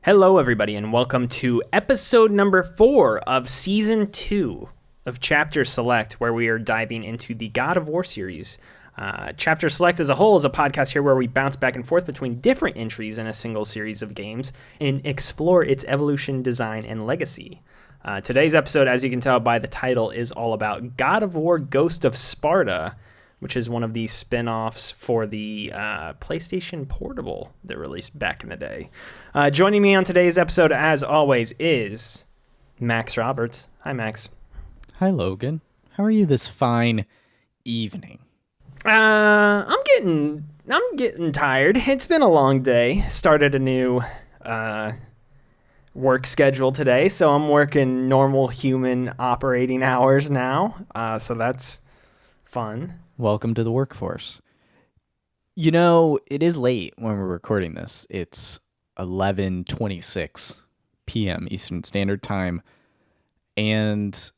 Hello, everybody, and welcome to episode number 4 of Season 2 of Chapter Select, where we are diving into the God of War series. Chapter Select as a whole is a podcast here where we bounce back and forth between different entries in a single series of games and explore its evolution, design, and legacy. Today's episode, as you can tell by the title, is all about God of War Ghost of Sparta, which is one of the spin-offs for the PlayStation Portable that released back in the day. Joining me on today's episode, as always, is Max Roberts. Hi, Max. Hi, Logan. How are you this fine evening? I'm getting tired. It's been a long day. Started a new work schedule today, so I'm working normal human operating hours now. So that's fun. Welcome to the workforce. You know, it is late when we're recording this. It's 11:26 p.m. Eastern Standard Time. And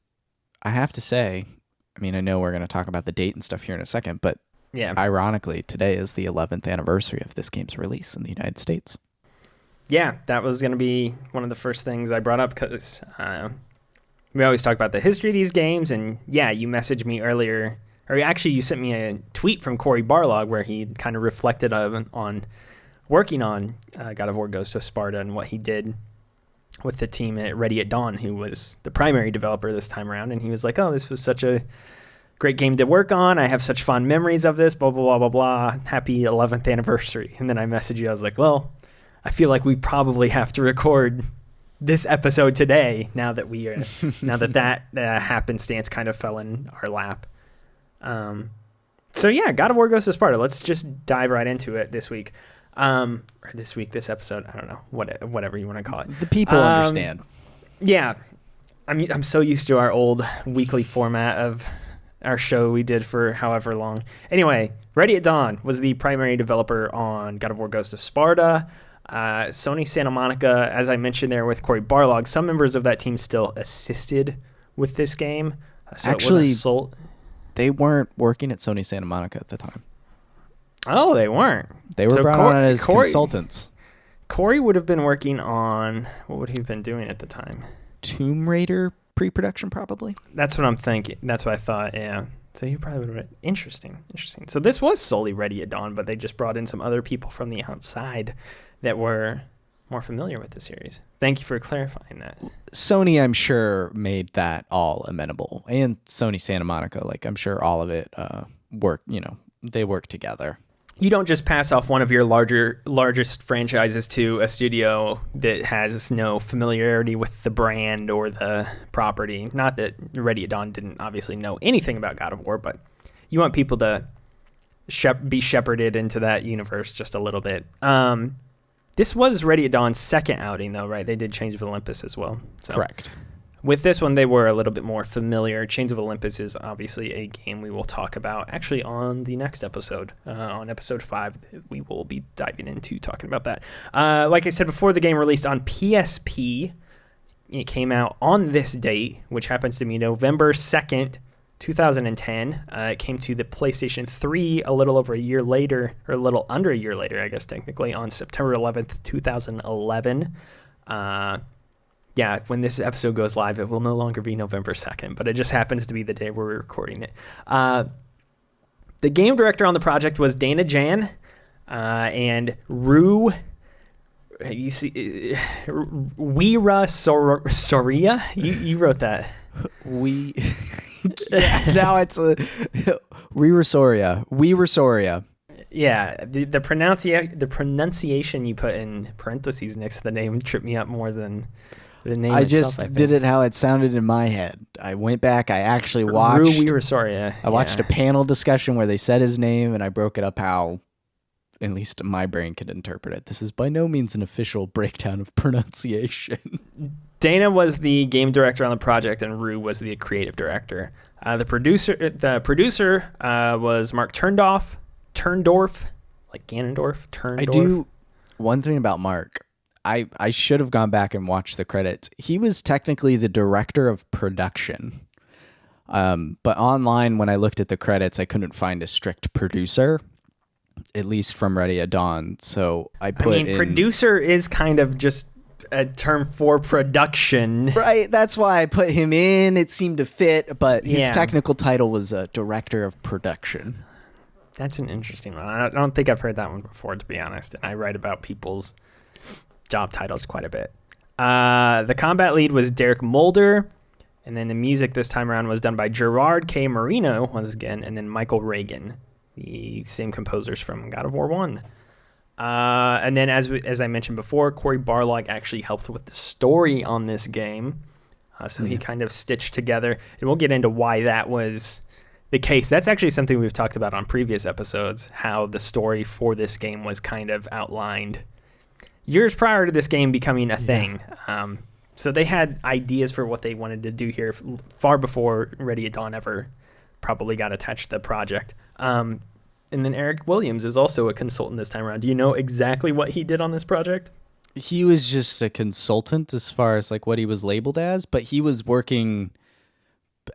I have to say, I know we're going to talk about the date and stuff here in a second, but yeah, ironically, today is the 11th anniversary of this game's release in the United States. Yeah, that was going to be one of the first things I brought up because we always talk about the history of these games. And yeah, you messaged me earlier. Or actually, you sent me a tweet from Cory where he kind of reflected on working on God of War Ghost of Sparta and what he did with the team at Ready at Dawn, who was the primary developer this time around. And he was like, oh, this was such a great game to work on. I have such fond memories of this, blah, blah, blah, blah, blah. Happy 11th anniversary. And then I messaged you. I was like, well, I feel like we probably have to record this episode today now that we are, now that happenstance kind of fell in our lap. So yeah, God of War Ghost of Sparta. Let's just dive right into it this week. This episode, I don't know, whatever you want to call it. The people understand. Yeah. I'm so used to our old weekly format of our show we did for however long. Anyway, Ready at Dawn was the primary developer on God of War Ghost of Sparta. Sony Santa Monica, as I mentioned there with Cory Barlog, some members of that team still assisted with this game. So actually, they weren't working at Sony Santa Monica at the time. Oh, they weren't. They were brought on as consultants. Cory would have been working on, what would he have been doing at the time? Tomb Raider pre-production, probably. That's what I'm thinking. That's what I thought, yeah. So he probably would have been interesting. So this was solely Ready at Dawn, but they just brought in some other people from the outside that were more familiar with the series. Thank you for clarifying that. Sony, I'm sure, made that all amenable. And Sony Santa Monica, I'm sure all of it they work together. You don't just pass off one of your largest franchises to a studio that has no familiarity with the brand or the property. Not that Ready at Dawn didn't obviously know anything about God of War, but you want people to be shepherded into that universe just a little bit. This was Ready at Dawn's second outing, though, right? They did Chains of Olympus as well. So correct. With this one, they were a little bit more familiar. Chains of Olympus is obviously a game we will talk about actually on the next episode. On episode 5, we will be diving into talking about that. Like I said before, the game released on PSP. It came out on this date, which happens to be November 2nd, 2010. It came to the PlayStation 3 a little over a year later, or a little under a year later, I guess technically, on September 11th, 2011. Yeah, when this episode goes live, it will no longer be November 2nd, but it just happens to be the day we're recording it. The game director on the project was Dana Jan and Weerasuriya. You wrote that. Now it's Weerasuriya. Yeah, the pronunciation you put in parentheses next to the name tripped me up more than the name I itself, just did it how it sounded in my head. I went back. I actually watched. Weerasuriya. I watched a panel discussion where they said his name, and I broke it up how, at least my brain could interpret it. This is by no means an official breakdown of pronunciation. Dana was the game director on the project, and Rue was the creative director. The producer was Mark Turndorf, like Ganondorf. Turndorf. One thing about Mark. I should have gone back and watched the credits. He was technically the director of production. But online, when I looked at the credits, I couldn't find a strict producer. at least from Ready at Dawn. So I put in... producer is kind of just a term for production. Right, that's why I put him in. It seemed to fit, but his Yeah. technical title was director of production. That's an interesting one. I don't think I've heard that one before, to be honest. And I write about people's job titles quite a bit. The combat lead was Derek Mulder. And then the music this time around was done by Gerard K. Marino, once again, and then Michael Reagan, the same composers from God of War 1. And then, as I mentioned before, Cory Barlog actually helped with the story on this game. So he kind of stitched together, and we'll get into why that was the case. That's actually something we've talked about on previous episodes, how the story for this game was kind of outlined years prior to this game becoming a thing. So they had ideas for what they wanted to do here far before Ready at Dawn ever probably got attached to the project. And then Eric Williams is also a consultant this time around. Do you know exactly what he did on this project? He was just a consultant as far as like what he was labeled as, but he was working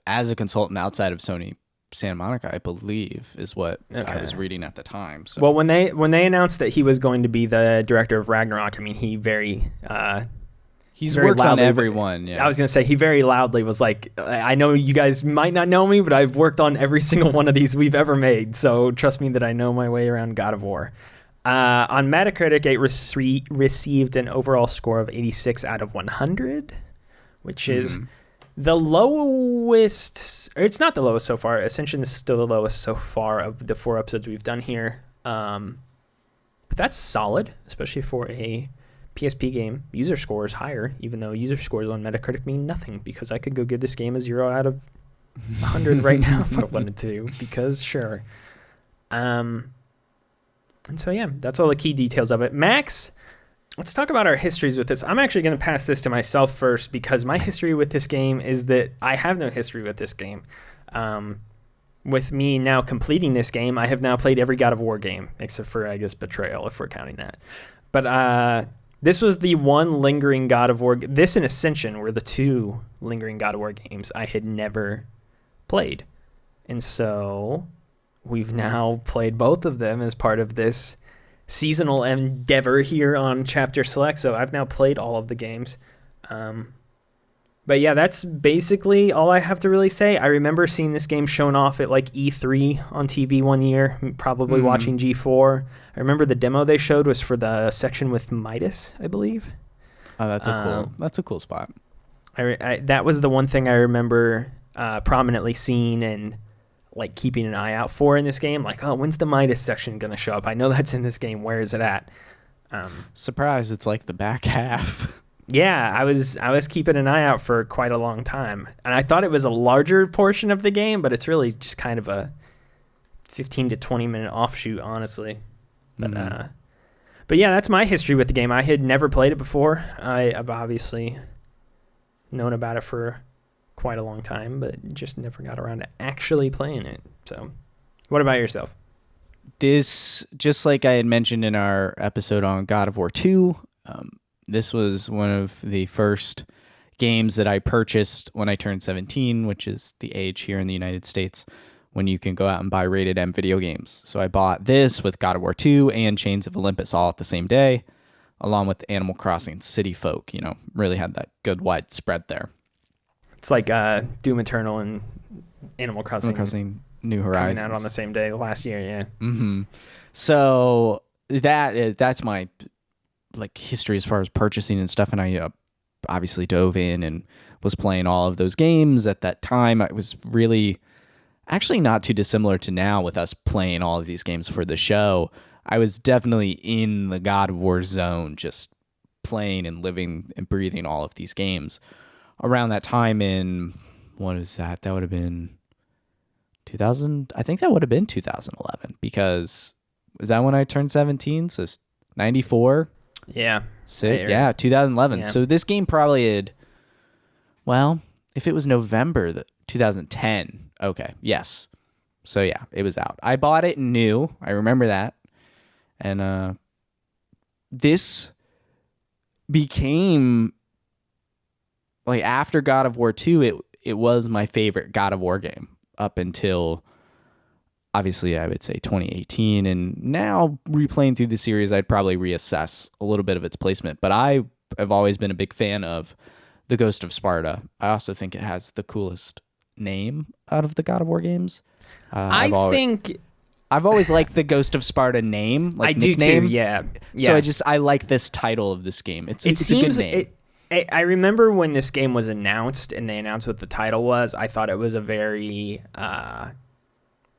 as a consultant outside of Sony Santa Monica, I believe, is what I was reading at the time. So. Well, when they announced that he was going to be the director of Ragnarok, I mean, he he's very worked on loudly, everyone. Yeah, I was going to say, he very loudly was like, I know you guys might not know me, but I've worked on every single one of these we've ever made. So trust me that I know my way around God of War. On Metacritic, it received an overall score of 86 out of 100, which is the lowest. Or it's not the lowest so far. Ascension is still the lowest so far of the 4 episodes we've done here. But that's solid, especially for a PSP game. User score is higher, even though user scores on Metacritic mean nothing, because I could go give this game a 0 out of 100 right now if I wanted to, because sure. And so, yeah, that's all the key details of it. Max, let's talk about our histories with this. I'm actually going to pass this to myself first, because my history with this game is that I have no history with this game. With me now completing this game, I have now played every God of War game, except for, I guess, Betrayal, if we're counting that. But this was the one lingering God of War. This and Ascension were the 2 lingering God of War games I had never played. And so we've now played both of them as part of this seasonal endeavor here on Chapter Select. So I've now played all of the games. But yeah, that's basically all I have to really say. I remember seeing this game shown off at like E3 on TV one year, probably watching G4. I remember the demo they showed was for the section with Midas, I believe. Oh, that's a cool spot. That was the one thing I remember prominently seeing and like keeping an eye out for in this game. Like, oh, when's the Midas section going to show up? I know that's in this game. Where is it at? Surprise, it's like the back half. Yeah, I was keeping an eye out for quite a long time. And I thought it was a larger portion of the game, but it's really just kind of a 15 to 20 minute offshoot, honestly. But yeah, that's my history with the game. I had never played it before. I've obviously known about it for quite a long time, but just never got around to actually playing it. So what about yourself? This, just like I had mentioned in our episode on God of War 2, this was one of the first games that I purchased when I turned 17, which is the age here in the United States when you can go out and buy rated M video games. So I bought this with God of War 2 and Chains of Olympus all at the same day, along with Animal Crossing City Folk. Really had that good wide spread there. It's like Doom Eternal and Animal Crossing New Horizons coming out on the same day last year. Yeah. Mm-hmm. So that's my like history as far as purchasing and stuff, and I obviously dove in and was playing all of those games at that time. I was really actually not too dissimilar to now with us playing all of these games for the show. I was definitely in the God of War zone, just playing and living and breathing all of these games. Around that time in, what is that? That would have been 2000. I think that would have been 2011, because was that when I turned 17? So 94. Yeah. 2011. Yeah. So this game probably had, well, if it was November 2010. Okay. Yes. So yeah, it was out. I bought it new. I remember that. And this became, like, after God of War 2, it was my favorite God of War game up until, obviously, I would say 2018. And now replaying through the series, I'd probably reassess a little bit of its placement. But I I've always been a big fan of the Ghost of Sparta. I also think it has the coolest name out of the God of War games. I think I've always liked the Ghost of Sparta name, like I do nickname. too. Yeah. So I like this title of this game. It's a good name. I remember when this game was announced and they announced what the title was. I thought it was a very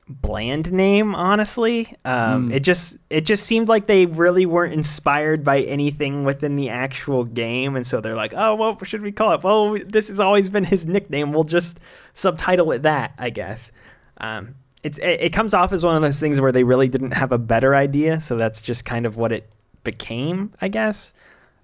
bland name, honestly. It just seemed like they really weren't inspired by anything within the actual game, and so they're like, oh, what should we call it? Well, this has always been his nickname. We'll just subtitle it that, I guess. It comes off as one of those things where they really didn't have a better idea, so that's just kind of what it became, I guess.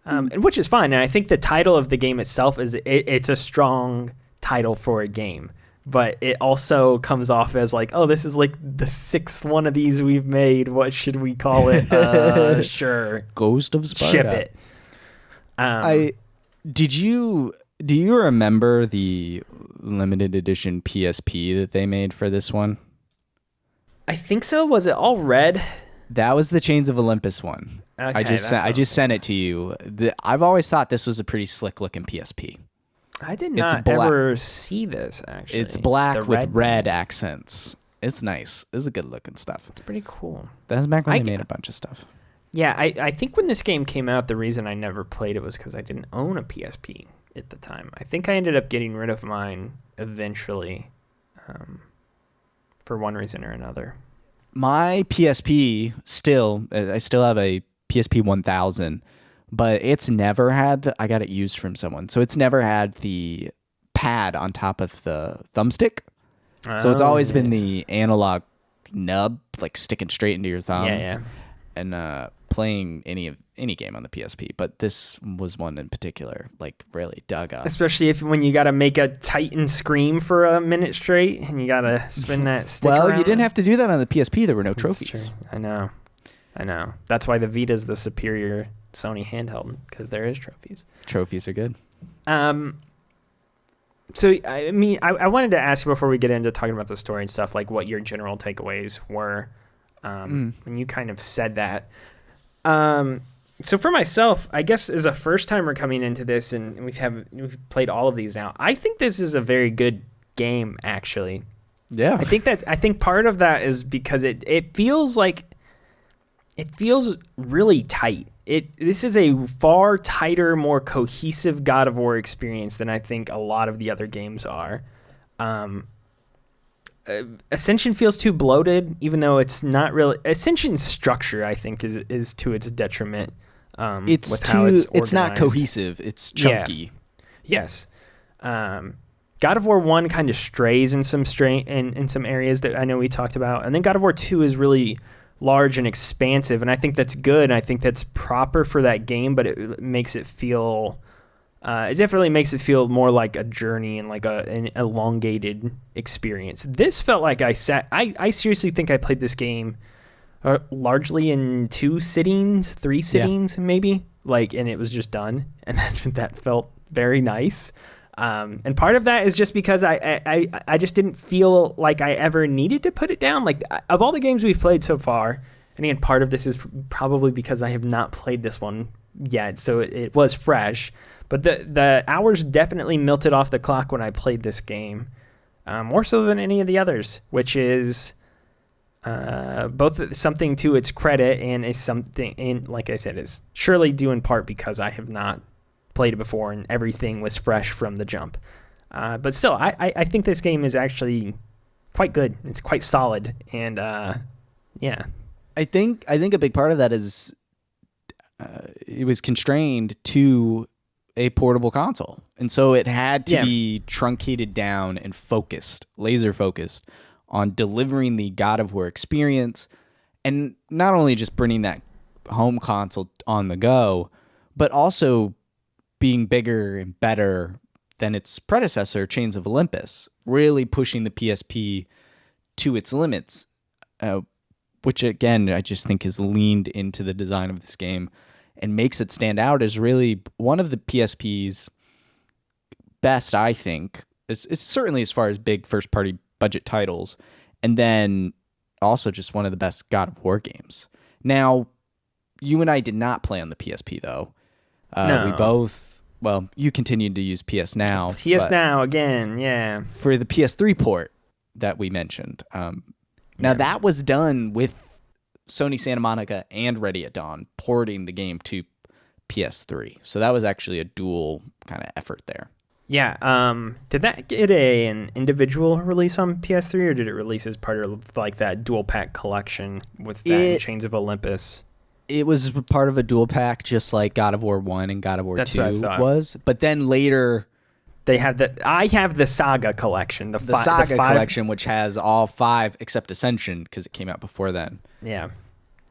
And which is fine, and I think the title of the game itself it's a strong title for a game, but it also comes off as like, oh, this is like the 6th one of these we've made. What should we call it? Sure, Ghost of Sparta. Ship it. Do you remember the limited edition PSP that they made for this one? I think so. Was it all red? That was the Chains of Olympus one. Okay, I just sent it to you. I've always thought this was a pretty slick looking PSP. I did not ever see this, actually. It's black with red accents. It's nice. It's a good looking stuff. It's pretty cool. That was back when they made a bunch of stuff. Yeah, I think when this game came out, the reason I never played it was because I didn't own a PSP at the time. I think I ended up getting rid of mine eventually for one reason or another. My PSP I still have a PSP 1000, but it's never had, I got it used from someone, so it's never had the pad on top of the thumbstick. So it's always been the analog nub, like sticking straight into your thumb. Yeah. And playing any game on the PSP, but this was one in particular, like really dug up. Especially when you got to make a Titan scream for a minute straight, and you got to spin that stick Well, around. you didn't have to do that on the PSP. There were no trophies. I know. That's why the Vita's the superior Sony handheld, because there is trophies. Trophies are good. So, I mean, I wanted to ask you before we get into talking about the story and stuff, like what your general takeaways were when you kind of said that. So for myself, I guess as a first timer coming into this, and we've played all of these now, I think this is a very good game, actually. Yeah. I think part of that is because it feels really tight. This is a far tighter, more cohesive God of War experience than I think a lot of the other games are. Ascension feels too bloated, even though it's not really. Ascension's structure, I think, is to its detriment. It's not cohesive. It's chunky. Yeah. Yes. God of War 1 kind of strays in some areas that I know we talked about, and then God of War 2 is really large and expansive, and I think that's good. I think that's proper for that game, but it makes it feel. It definitely makes it feel more like a journey and like an elongated experience. This felt like I seriously think I played this game largely in 3 sittings, maybe. And it was just done, and that felt very nice. And part of that is just because I just didn't feel like I ever needed to put it down. Like, of all the games we've played so far, and again, part of this is probably because I have not played this one yet, so it was fresh. But the hours definitely melted off the clock when I played this game, more so than any of the others, which is both something to its credit and is something, and like I said, is surely due in part because I have not played it before and everything was fresh from the jump. But still, I think this game is actually quite good. It's quite solid, and yeah. I think a big part of that is it was constrained to a portable console, and so it had to be truncated down and laser focused on delivering the God of War experience, and not only just bringing that home console on the go, but also being bigger and better than its predecessor, Chains of Olympus, really pushing the PSP to its limits, which again I just think has leaned into the design of this game and makes it stand out as really one of the PSP's best, I think. It's certainly as far as big first-party budget titles, and then also just one of the best God of War games. Now, you and I did not play on the PSP, though. We both, well, you continued to use PS Now. PS Now again, yeah. For the PS3 port that we mentioned. Now that was done with Sony Santa Monica and Ready at Dawn porting the game to PS3. So that was actually a dual kind of effort there. Yeah. Did that get an individual release on PS3, or did it release as part of like that dual pack collection with that and Chains of Olympus? It was part of a dual pack, just like God of War 1 and God of War 2 was. But then later, they have I have the Saga collection. The Saga collection, which has all 5 except Ascension, because it came out before then. Yeah.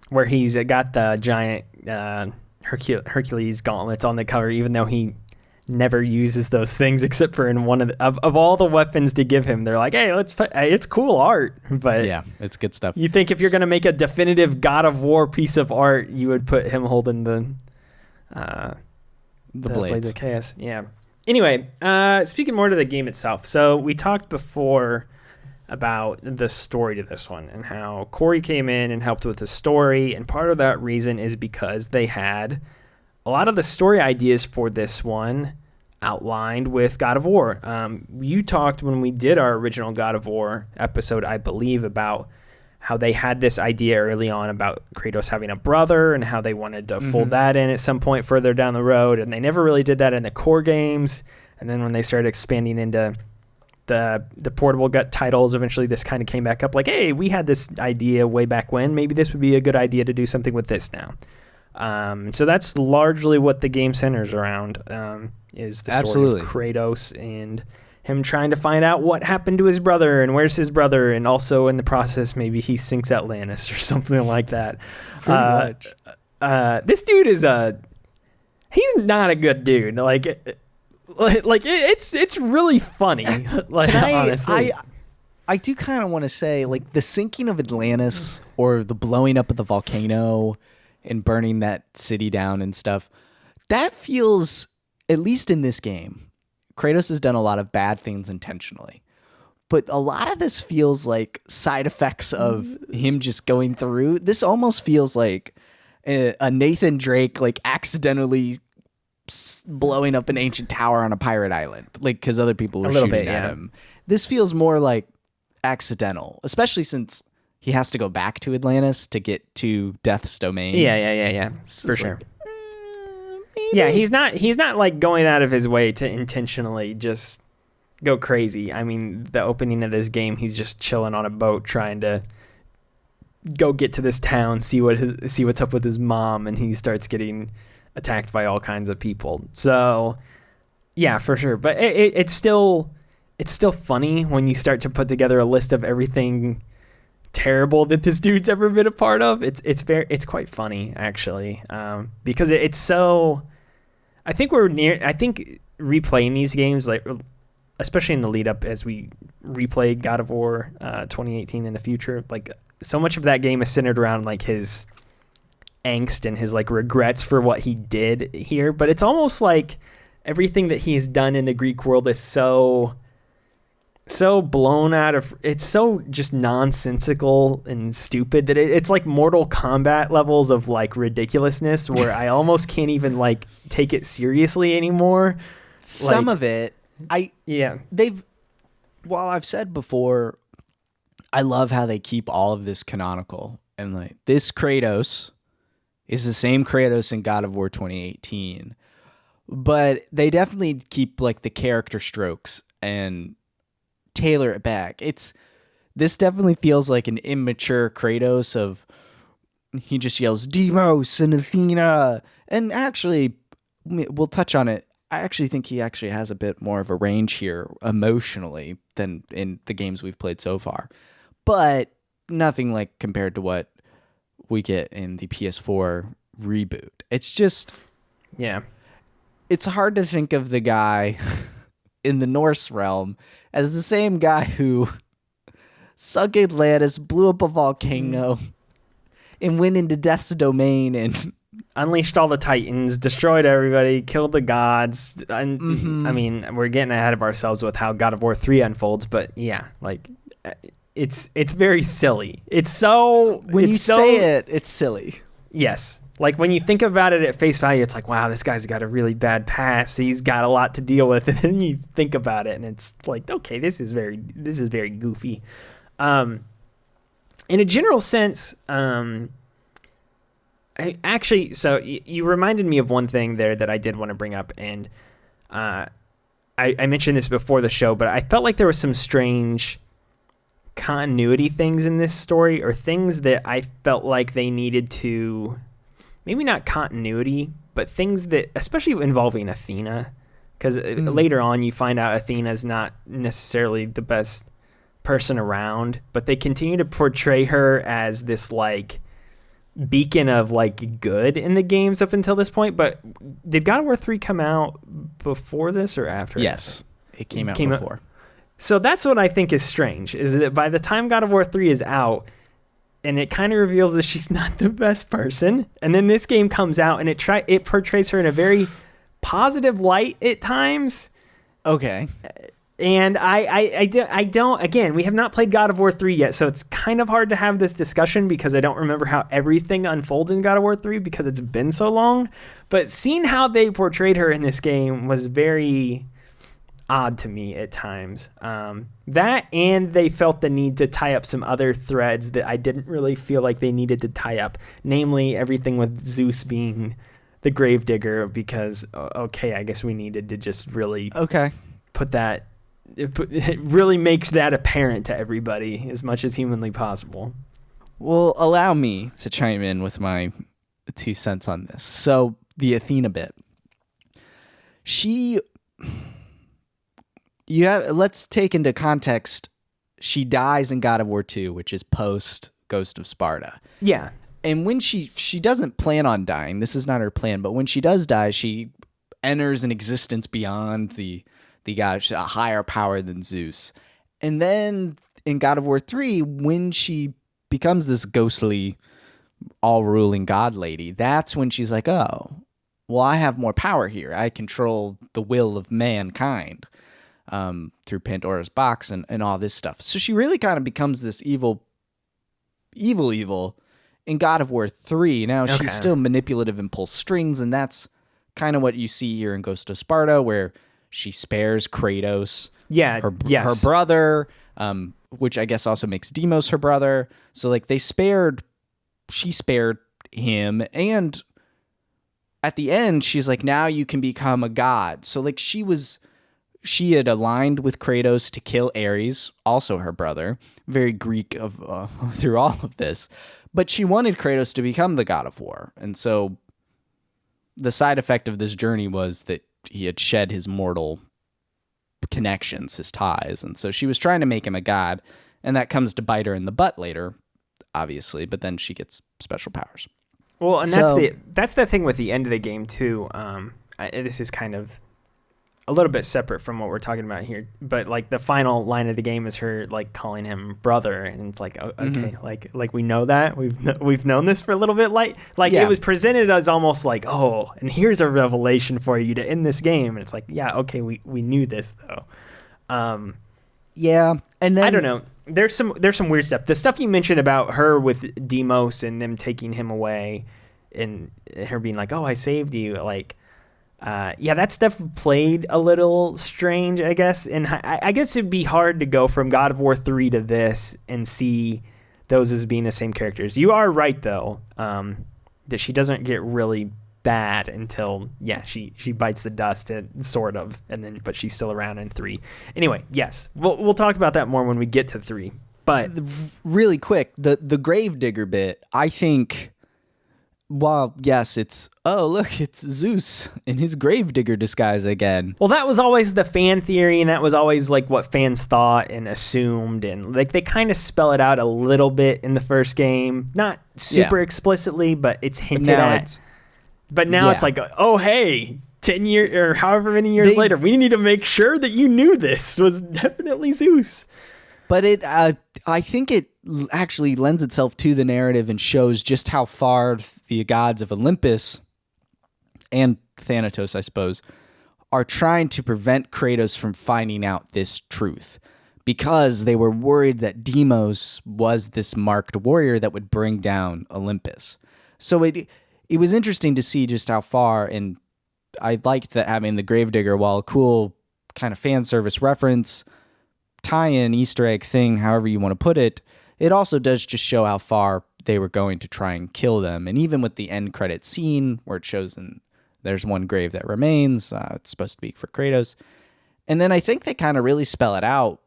Where he's got the giant Hercules gauntlets on the cover, even though he never uses those things except for in one of all the weapons to give him. They're like, hey, it's cool art, but yeah, it's good stuff. You think if you're gonna make a definitive God of War piece of art, you would put him holding the Blades of Chaos. Yeah. Anyway, speaking more to the game itself. So we talked before about the story to this one and how Cory came in and helped with the story, and part of that reason is because they had a lot of the story ideas for this one outlined with God of War. You talked when we did our original God of War episode, I believe, about how they had this idea early on about Kratos having a brother and how they wanted to fold that in at some point further down the road, and they never really did that in the core games. And then when they started expanding into the portable gut titles, eventually this kind of came back up like, hey, we had this idea way back when. Maybe this would be a good idea to do something with this now. So that's largely what the game centers around, is the story of Kratos and him trying to find out what happened to his brother and where's his brother, and also in the process maybe he sinks Atlantis or something like that. Pretty much. This dude is he's not a good dude. Like it's really funny. Like, honestly. I do kind of want to say, like, the sinking of Atlantis or the blowing up of the volcano and burning that city down and stuff, that feels, at least in this game, Kratos has done a lot of bad things intentionally. But a lot of this feels like side effects of him just going through. This almost feels like a Nathan Drake, like, accidentally blowing up an ancient tower on a pirate island, like, because other people were shooting at him. This feels more like accidental, especially since he has to go back to Atlantis to get to Death's domain. Yeah. For sure. Yeah, he's not like going out of his way to intentionally just go crazy. I mean, the opening of this game, he's just chilling on a boat trying to go get to this town, see what's up with his mom, and he starts getting attacked by all kinds of people. So, yeah, for sure. But it's still funny when you start to put together a list of everything terrible that this dude's ever been a part of. It's quite funny, actually, because it's so. I think replaying these games, like, especially in the lead up as we replay God of War 2018 in the future, like, so much of that game is centered around like his angst and his like regrets for what he did here. But it's almost like everything that he has done in the Greek world is so blown out of, it's so just nonsensical and stupid that it's like Mortal Kombat levels of like ridiculousness, where I almost can't even like take it seriously anymore. Some of it, while I've said before, I love how they keep all of this canonical, and like this Kratos is the same Kratos in God of War 2018, but they definitely keep like the character strokes and tailor it back. This definitely feels like an immature Kratos of, he just yells Demos and Athena, and actually we'll touch on it. I actually think he actually has a bit more of a range here emotionally than in the games we've played so far, but nothing like compared to what we get in the PS4 reboot. It's just, it's hard to think of the guy in the Norse realm as the same guy who sunk Atlantis, blew up a volcano, and went into Death's domain and unleashed all the Titans, destroyed everybody, killed the gods. And I mean, we're getting ahead of ourselves with how God of War 3 unfolds, but yeah, like it's very silly. It's so, when you say it, it's silly. Yes. Like when you think about it at face value, it's like, wow, this guy's got a really bad past. He's got a lot to deal with. And then you think about it, and it's like, okay, this is very goofy. In a general sense, you reminded me of one thing there that I did want to bring up, and I mentioned this before the show, but I felt like there was some strange continuity things in this story, or things that I felt like they needed to, maybe not continuity, but things that, especially involving Athena, because later on you find out Athena's not necessarily the best person around, but they continue to portray her as this like beacon of like good in the games up until this point. But did God of War 3 come out before this or after? Yes, it came out before. So that's what I think is strange, is that by the time God of War 3 is out, and it kind of reveals that she's not the best person, and then this game comes out and it portrays her in a very positive light at times. Okay. And I don't, again, we have not played God of War 3 yet, so it's kind of hard to have this discussion because I don't remember how everything unfolds in God of War 3 because it's been so long. But seeing how they portrayed her in this game was very odd to me at times. That, and they felt the need to tie up some other threads that I didn't really feel like they needed to tie up, namely everything with Zeus being the gravedigger, because, okay, I guess we needed to just really really make that apparent to everybody as much as humanly possible. Well, allow me to chime in with my 2 cents on this. So the Athena bit, let's take into context, she dies in God of War 2, which is post Ghost of Sparta. Yeah. And when she doesn't plan on dying, this is not her plan, but when she does die, she enters an existence beyond the god, a higher power than Zeus. And then in God of War 3, when she becomes this ghostly, all-ruling god lady, that's when she's like, oh, well, I have more power here. I control the will of mankind. Through Pandora's box and all this stuff. So she really kind of becomes this evil in God of War 3. Now, she's still manipulative and pulls strings, and that's kind of what you see here in Ghost of Sparta, where she spares Kratos, her brother, which I guess also makes Deimos her brother. So, like, she spared him, and at the end, she's like, now you can become a god. So, like, she had aligned with Kratos to kill Ares, also her brother, very Greek through all of this. But she wanted Kratos to become the god of war. And so the side effect of this journey was that he had shed his mortal connections, his ties. And so she was trying to make him a god. And that comes to bite her in the butt later, obviously. But then she gets special powers. Well, and that's the thing with the end of the game, too. This is kind of a little bit separate from what we're talking about here, but like the final line of the game is her like calling him brother, and it's like, okay, like we know that we've known this for a little bit, like It was presented as almost like, oh, and here's a revelation for you to end this game, and it's like, yeah, okay, we knew this though. And then I don't know, there's some weird stuff. The stuff you mentioned about her with Deimos and them taking him away, and her being like, oh, I saved you, like. That stuff played a little strange, I guess. And I guess it'd be hard to go from God of War 3 to this and see those as being the same characters. You are right, though, that she doesn't get really bad until, she bites the dust, sort of, but she's still around in 3. Anyway, yes, we'll talk about that more when we get to 3. But really quick, the gravedigger bit, I think... Well, yes, it's Zeus in his gravedigger disguise again. Well, that was always the fan theory, and that was always like what fans thought and assumed, and like they kind of spell it out a little bit in the first game, not super explicitly, but it's hinted at. But now it's like, oh, hey, 10 years or however many years later, we need to make sure that you knew this was definitely Zeus. But I think it actually lends itself to the narrative and shows just how far the gods of Olympus and Thanatos, I suppose, are trying to prevent Kratos from finding out this truth, because they were worried that Deimos was this marked warrior that would bring down Olympus. So it it was interesting to see just how far, and I liked that having the Gravedigger, while a cool kind of fan service reference, tie-in, Easter egg thing, however you want to put it, it also does just show how far they were going to try and kill them. And even with the end credit scene where it shows there's one grave that remains, it's supposed to be for Kratos. And then I think they kind of really spell it out.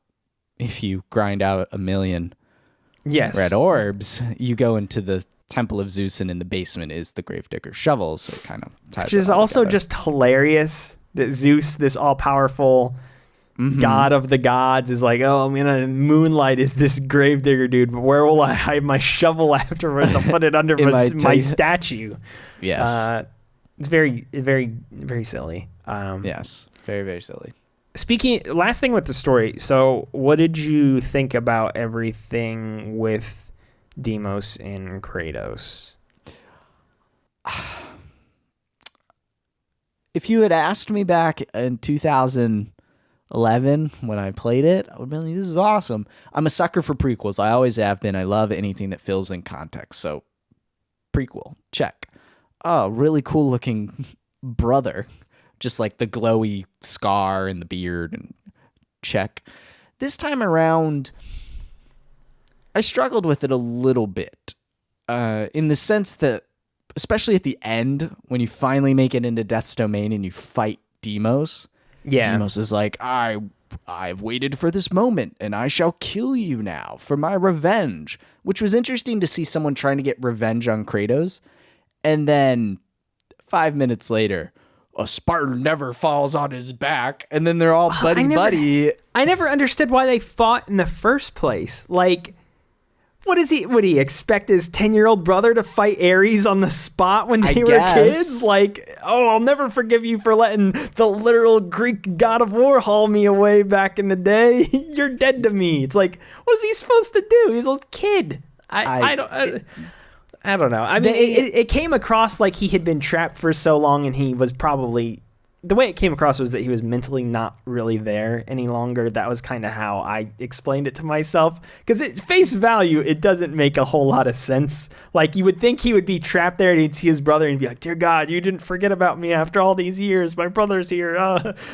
If you grind out 1 million red orbs, you go into the Temple of Zeus, and in the basement is the Gravedigger's shovel. So it kind of ties. Which is also together. Just hilarious that Zeus, this all-powerful god of the gods, is like, oh, I'm gonna moonlight as this Gravedigger dude, but where will I hide my shovel afterwards? I'll put it under my statue. Yes. It's very, very, very silly. Yes, very, very silly. Last thing with the story. So what did you think about everything with Deimos and Kratos? If you had asked me back in 2011 when I played it, I would be like, this is awesome. I'm a sucker for prequels. I always have been. I love anything that fills in context. So prequel, check. Oh, really cool looking brother. Just like the glowy scar and the beard, and check. This time around, I struggled with it a little bit, in the sense that, especially at the end, when you finally make it into Death's Domain and you fight Deimos, Deimos is like, I've waited for this moment, and I shall kill you now for my revenge, which was interesting to see someone trying to get revenge on Kratos, and then 5 minutes later, a Spartan never falls on his back, and then they're all buddy. I never understood why they fought in the first place. Like, would he expect his 10-year-old brother to fight Ares on the spot when they were kids? Like, oh, I'll never forgive you for letting the literal Greek god of war haul me away back in the day. You're dead to me. It's like, what is he supposed to do? He's a kid. I don't know. I mean, it came across like he had been trapped for so long, and he was probably... The way it came across was that he was mentally not really there any longer. That was kind of how I explained it to myself. Because at face value, it doesn't make a whole lot of sense. Like, you would think he would be trapped there, and he'd see his brother and be like, dear God, you didn't forget about me after all these years. My brother's here.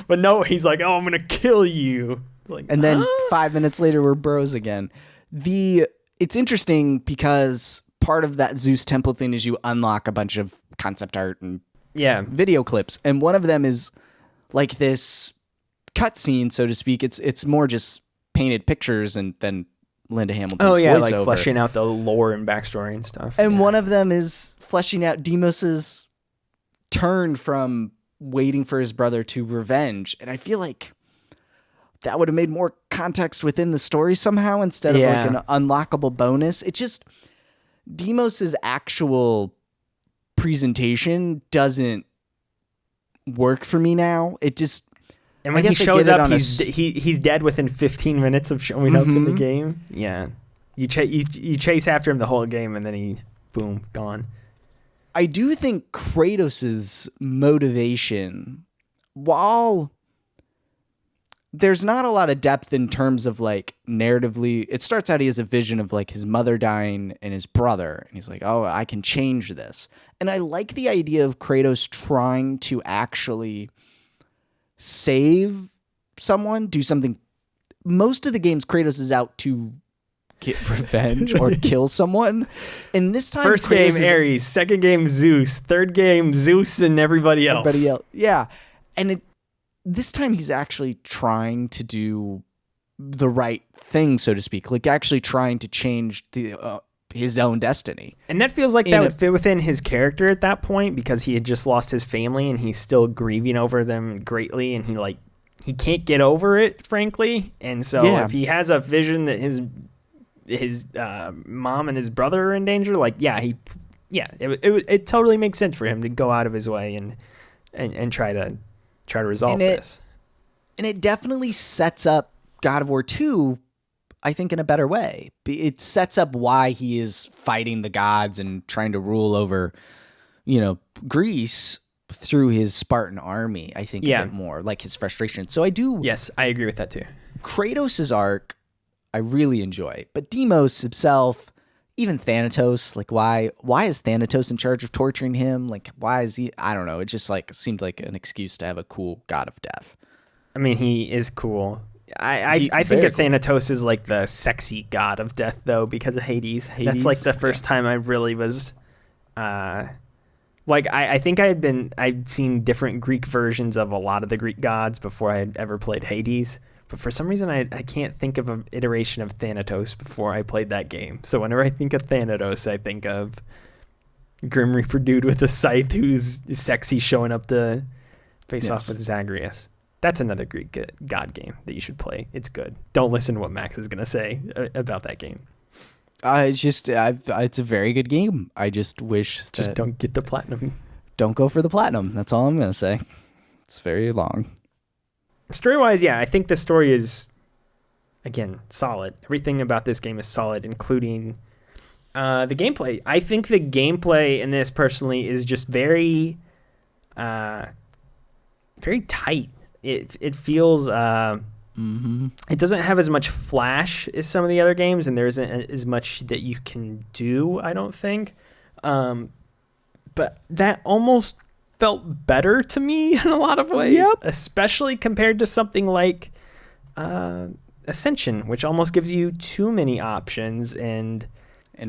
But no, he's like, oh, I'm going to kill you. Like, and then 5 minutes later, we're bros again. It's interesting because... part of that Zeus temple thing is you unlock a bunch of concept art and video clips, and one of them is like this cutscene, so to speak. It's more just painted pictures and then Linda Hamilton's voiceover. Like fleshing out the lore and backstory and stuff. And one of them is fleshing out Deimos's turn from waiting for his brother to revenge, and I feel like that would have made more context within the story somehow instead of like an unlockable bonus. It just... Deimos's actual presentation doesn't work for me now. It just... And when he shows up, he's dead within 15 minutes of showing up in the game. Yeah. You chase after him the whole game, and then he, boom, gone. I do think Kratos's motivation, while... there's not a lot of depth in terms of like narratively. It starts out he has a vision of like his mother dying and his brother. And he's like, oh, I can change this. And I like the idea of Kratos trying to actually save someone, do something. Most of the games, Kratos is out to get revenge or kill someone. And this time, first game, Ares. Second game, Zeus. Third game, Zeus and everybody else. Yeah. And this time he's actually trying to do the right thing, so to speak, like actually trying to change his own destiny. And that feels like that would fit within his character at that point, because he had just lost his family and he's still grieving over them greatly, and he can't get over it, frankly. And so if he has a vision that his mom and his brother are in danger, it totally makes sense for him to go out of his way and try to resolve this. And it definitely sets up God of War 2, I think, in a better way. It sets up why he is fighting the gods and trying to rule over, Greece through his Spartan army, I think, a bit more, like his frustration. So Yes, I agree with that too. Kratos' arc, I really enjoy. But Deimos himself, even Thanatos, like why is Thanatos in charge of torturing him? Like why is he? I don't know. It just like seemed like an excuse to have a cool god of death. I mean, he is cool. I think of Thanatos as like the sexy god of death, though, because of Hades. That's like the first time I really was, like I think I'd seen different Greek versions of a lot of the Greek gods before I had ever played Hades. But for some reason, I can't think of an iteration of Thanatos before I played that game. So whenever I think of Thanatos, I think of Grim Reaper dude with a scythe who's sexy showing up to face off with Zagreus. That's another Greek god game that you should play. It's good. Don't listen to what Max is going to say about that game. It's a very good game. I just wish just don't get the platinum. Don't go for the platinum. That's all I'm going to say. It's very long. Story-wise, yeah, I think the story is, again, solid. Everything about this game is solid, including the gameplay. I think the gameplay in this, personally, is just very, very tight. It feels it doesn't have as much flash as some of the other games, and there isn't as much that you can do, I don't think. But that almost felt better to me in a lot of ways, especially compared to something like Ascension, which almost gives you too many options and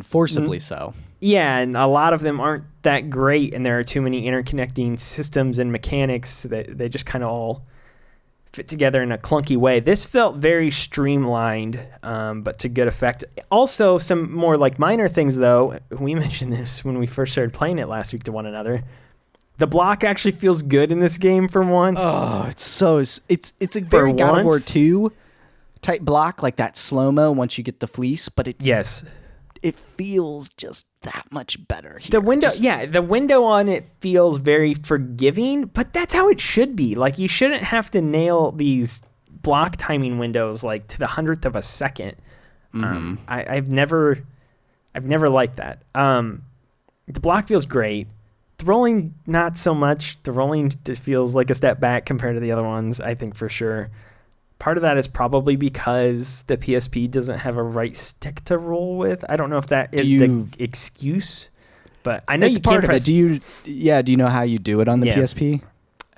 forcibly so. Yeah, and a lot of them aren't that great, and there are too many interconnecting systems and mechanics that they just kind of all fit together in a clunky way. This felt very streamlined, but to good effect. Also, some more like minor things, though. We mentioned this when we first started playing it last week to one another. The block actually feels good in this game for once. Oh, it's a very God of War 2 type block, like that slow-mo once you get the fleece, but it feels just that much better here. The window on it feels very forgiving, but that's how it should be. Like, you shouldn't have to nail these block timing windows like to the 100th of a second. I've never liked that. The block feels great. The rolling, not so much. The rolling feels like a step back compared to the other ones, I think, for sure. Part of that is probably because the PSP doesn't have a right stick to roll with. I don't know if that is the excuse, but I know it's you part can't of it. Do you know how you do it on the PSP? You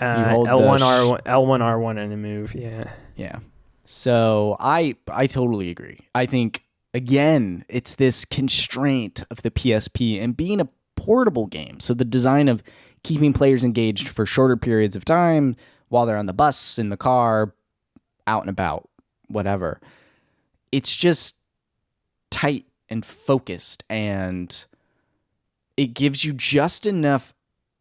hold L1R1 and a move. Yeah. So I totally agree. I think, again, it's this constraint of the PSP and being a portable game. So the design of keeping players engaged for shorter periods of time while they're on the bus, in the car, out and about, whatever. It's just tight and focused, and it gives you just enough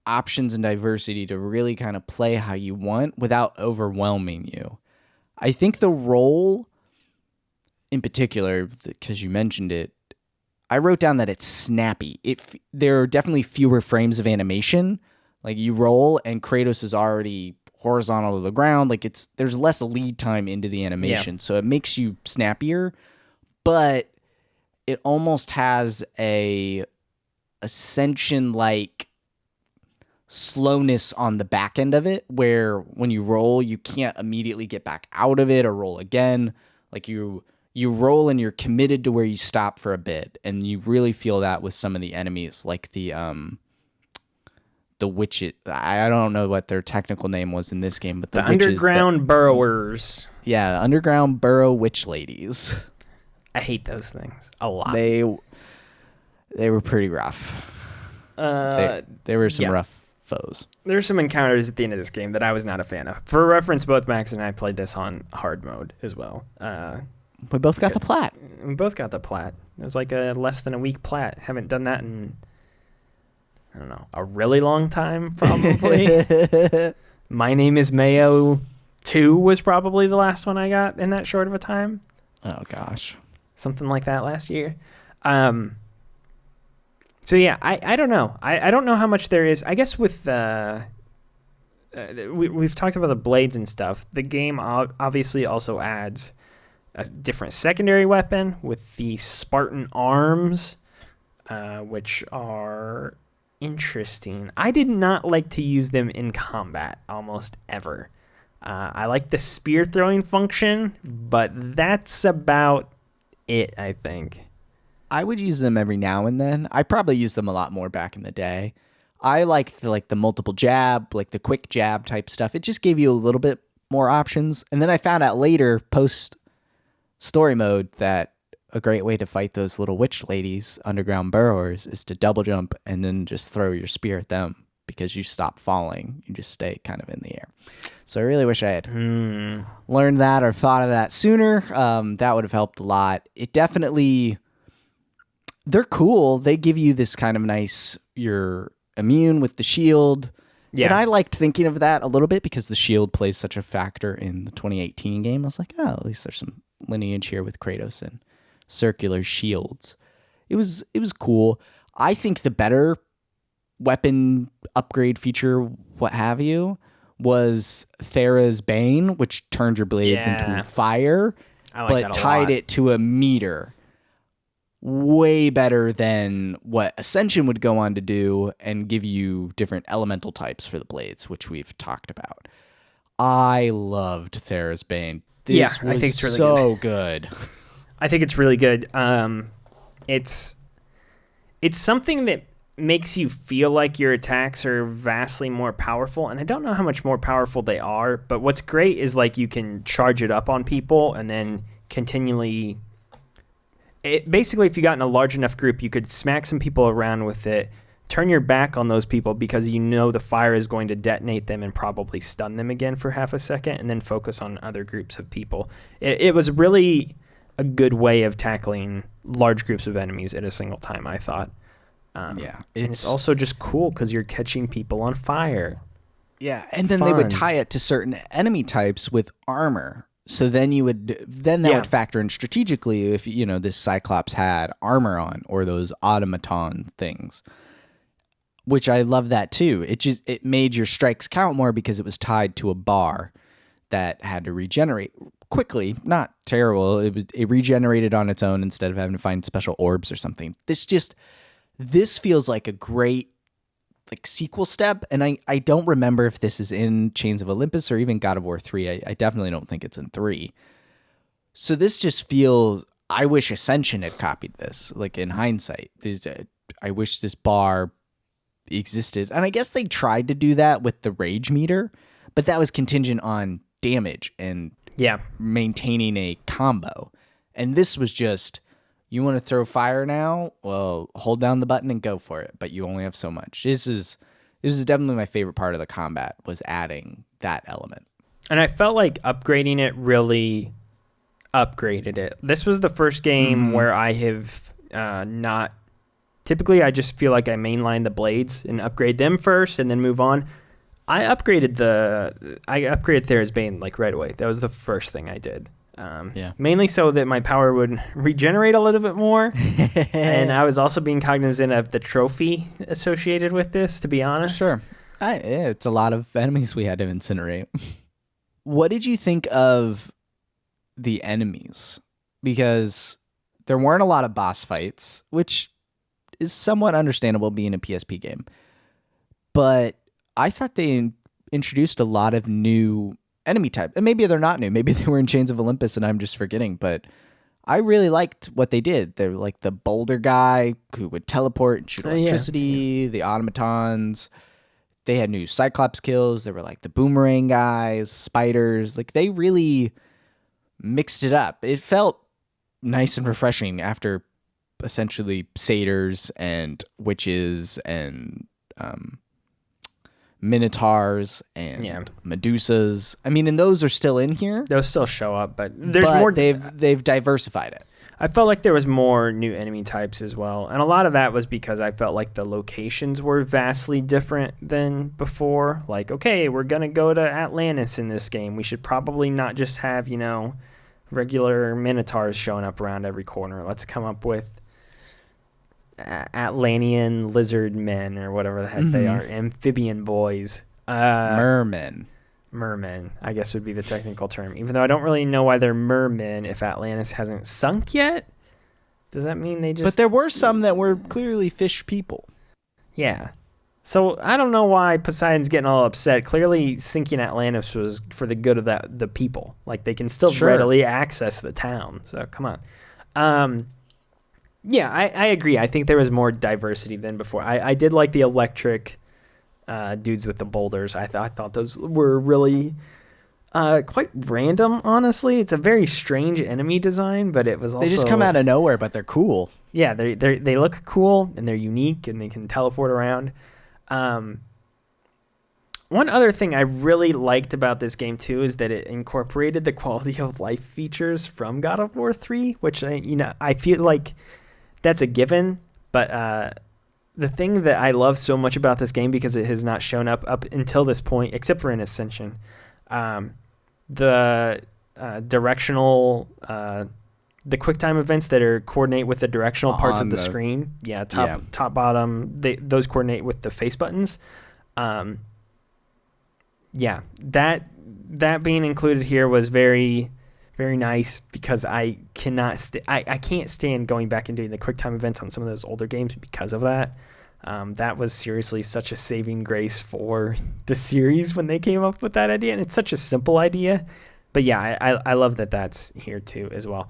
options and diversity to really kind of play how you want without overwhelming you. I think the roll in particular, because you mentioned it, I wrote down that it's snappy. There are definitely fewer frames of animation. Like, you roll and Kratos is already horizontal to the ground. Like, there's less lead time into the animation, so it makes you snappier, but it almost has a Ascension like slowness on the back end of it, where when you roll, you can't immediately get back out of it or roll again. Like, you roll and you're committed to where you stop for a bit, and you really feel that with some of the enemies, like the witches. I don't know what their technical name was in this game, but the witches, underground burrowers. Yeah, underground burrow witch ladies. I hate those things a lot. They were pretty rough. They were some rough foes. There's some encounters at the end of this game that I was not a fan of. For reference, both Max and I played this on hard mode as well. We both got the plat. We both got the plat. It was like a less than a week plat. Haven't done that in, I don't know, a really long time, probably. My Name is Mayo 2 was probably the last one I got in that short of a time. Oh, gosh. Something like that last year. So, yeah, I don't know. I don't know how much there is. I guess with we've talked about the blades and stuff. The game obviously also adds a different secondary weapon with the Spartan arms, which are interesting. I did not like to use them in combat almost ever. I like the spear throwing function, but that's about it, I think. I would use them every now and then. I probably used them a lot more back in the day. I like the multiple jab, like the quick jab type stuff. It just gave you a little bit more options. And then I found out later, post story mode, that a great way to fight those little witch ladies, underground burrowers, is to double jump and then just throw your spear at them, because you stop falling. You just stay kind of in the air. So I really wish I had learned that or thought of that sooner. That would have helped a lot. It definitely, they're cool. They give you this kind of nice, you're immune with the shield. Yeah. And I liked thinking of that a little bit because the shield plays such a factor in the 2018 game. I was like, oh, at least there's some lineage here with Kratos and circular shields. It was cool. I think the better weapon upgrade feature, what have you, was Thera's Bane, which turned your blades into fire, but tied it to a meter. Way better than what Ascension would go on to do and give you different elemental types for the blades, which we've talked about. I loved Thera's Bane. This was I think it's really so good. I think it's really good. It's something that makes you feel like your attacks are vastly more powerful, and I don't know how much more powerful they are, but what's great is like you can charge it up on people and then continually... basically, if you got in a large enough group, you could smack some people around with it, turn your back on those people because you know the fire is going to detonate them and probably stun them again for half a second, and then focus on other groups of people. It was really a good way of tackling large groups of enemies at a single time, I thought. It's also just cool because you're catching people on fire. Yeah, and then they would tie it to certain enemy types with armor. So then that would factor in strategically if, this Cyclops had armor on, or those automaton things, which I love that too. It made your strikes count more because it was tied to a bar that had to regenerate quickly. Not terrible. It regenerated on its own instead of having to find special orbs or something. This feels like a great sequel step, and I don't remember if this is in Chains of Olympus or even God of War 3. I definitely don't think it's in 3. So this just feels... I wish Ascension had copied this, in hindsight. I wish this bar existed. And I guess they tried to do that with the rage meter, but that was contingent on damage and maintaining a combo. And this was just... You want to throw fire now? Well, hold down the button and go for it, but you only have so much. This is definitely my favorite part of the combat, was adding that element. And I felt like upgrading it really upgraded it. This was the first game where I have not... Typically, I just feel like I mainline the blades and upgrade them first and then move on. I upgraded Thera's Bane right away. That was the first thing I did. Mainly so that my power would regenerate a little bit more. And I was also being cognizant of the trophy associated with this, to be honest. Sure. It's a lot of enemies we had to incinerate. What did you think of the enemies? Because there weren't a lot of boss fights, which is somewhat understandable being a PSP game. But I thought they introduced a lot of new enemy type, and maybe they're not new. Maybe they were in Chains of Olympus and I'm just forgetting, but I really liked what they did. They're like the boulder guy who would teleport and shoot electricity, the automatons. They had new Cyclops kills. They were like the boomerang guys, spiders. They really mixed it up. It felt nice and refreshing after essentially satyrs and witches and minotaurs and medusas. I mean, and those are still in here. Those still show up, but there's more. They've diversified it. I felt like there was more new enemy types as well, and a lot of that was because I felt like the locations were vastly different than before. Okay, we're gonna go to Atlantis in this game. We should probably not just have regular minotaurs showing up around every corner. Let's come up with Atlantean lizard men, or whatever the heck they are, amphibian boys, mermen, I guess would be the technical term, even though I don't really know why they're mermen if Atlantis hasn't sunk yet. Does that mean they just... But there were some that were clearly fish people. Yeah, so I don't know why Poseidon's getting all upset. Clearly sinking Atlantis was for the good of the people. They can still readily access the town, so come on. Yeah, I agree. I think there was more diversity than before. I did like the electric dudes with the boulders. I thought those were really quite random, honestly. It's a very strange enemy design, but it was also... They just come out of nowhere, but they're cool. Yeah, they look cool, and they're unique, and they can teleport around. One other thing I really liked about this game, too, is that it incorporated the quality of life features from God of War 3, which, I feel like that's a given, but the thing that I love so much about this game, because it has not shown up until this point, except for in Ascension, the directional... the QuickTime events that are coordinate with the directional parts of the screen. Yeah, top, bottom. Those coordinate with the face buttons. Yeah, that being included here was very, very nice, because I cannot I can't stand going back and doing the QuickTime events on some of those older games because of that. That was seriously such a saving grace for the series when they came up with that idea, and it's such a simple idea. But yeah, I love that that's here too as well.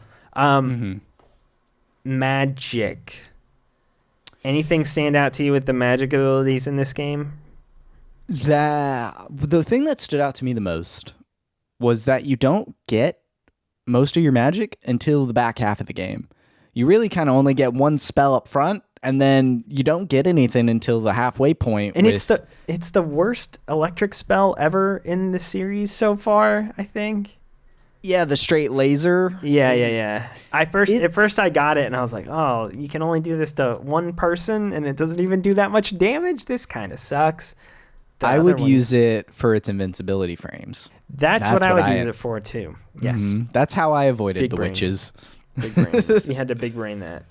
Magic. Anything stand out to you with the magic abilities in this game? The thing that stood out to me the most was that you don't get most of your magic until the back half of the game. You really kind of only get one spell up front, and then you don't get anything until the halfway point. And it's the worst electric spell ever in the series so far, I think. Yeah, the straight laser. Yeah. At first I got it, and I was like, oh, you can only do this to one person, and it doesn't even do that much damage? This kind of sucks. I would use it for its invincibility frames. That's what I would use it for, too. Yes. Mm-hmm. That's how I avoided the witches. Big brain. You had to big brain that.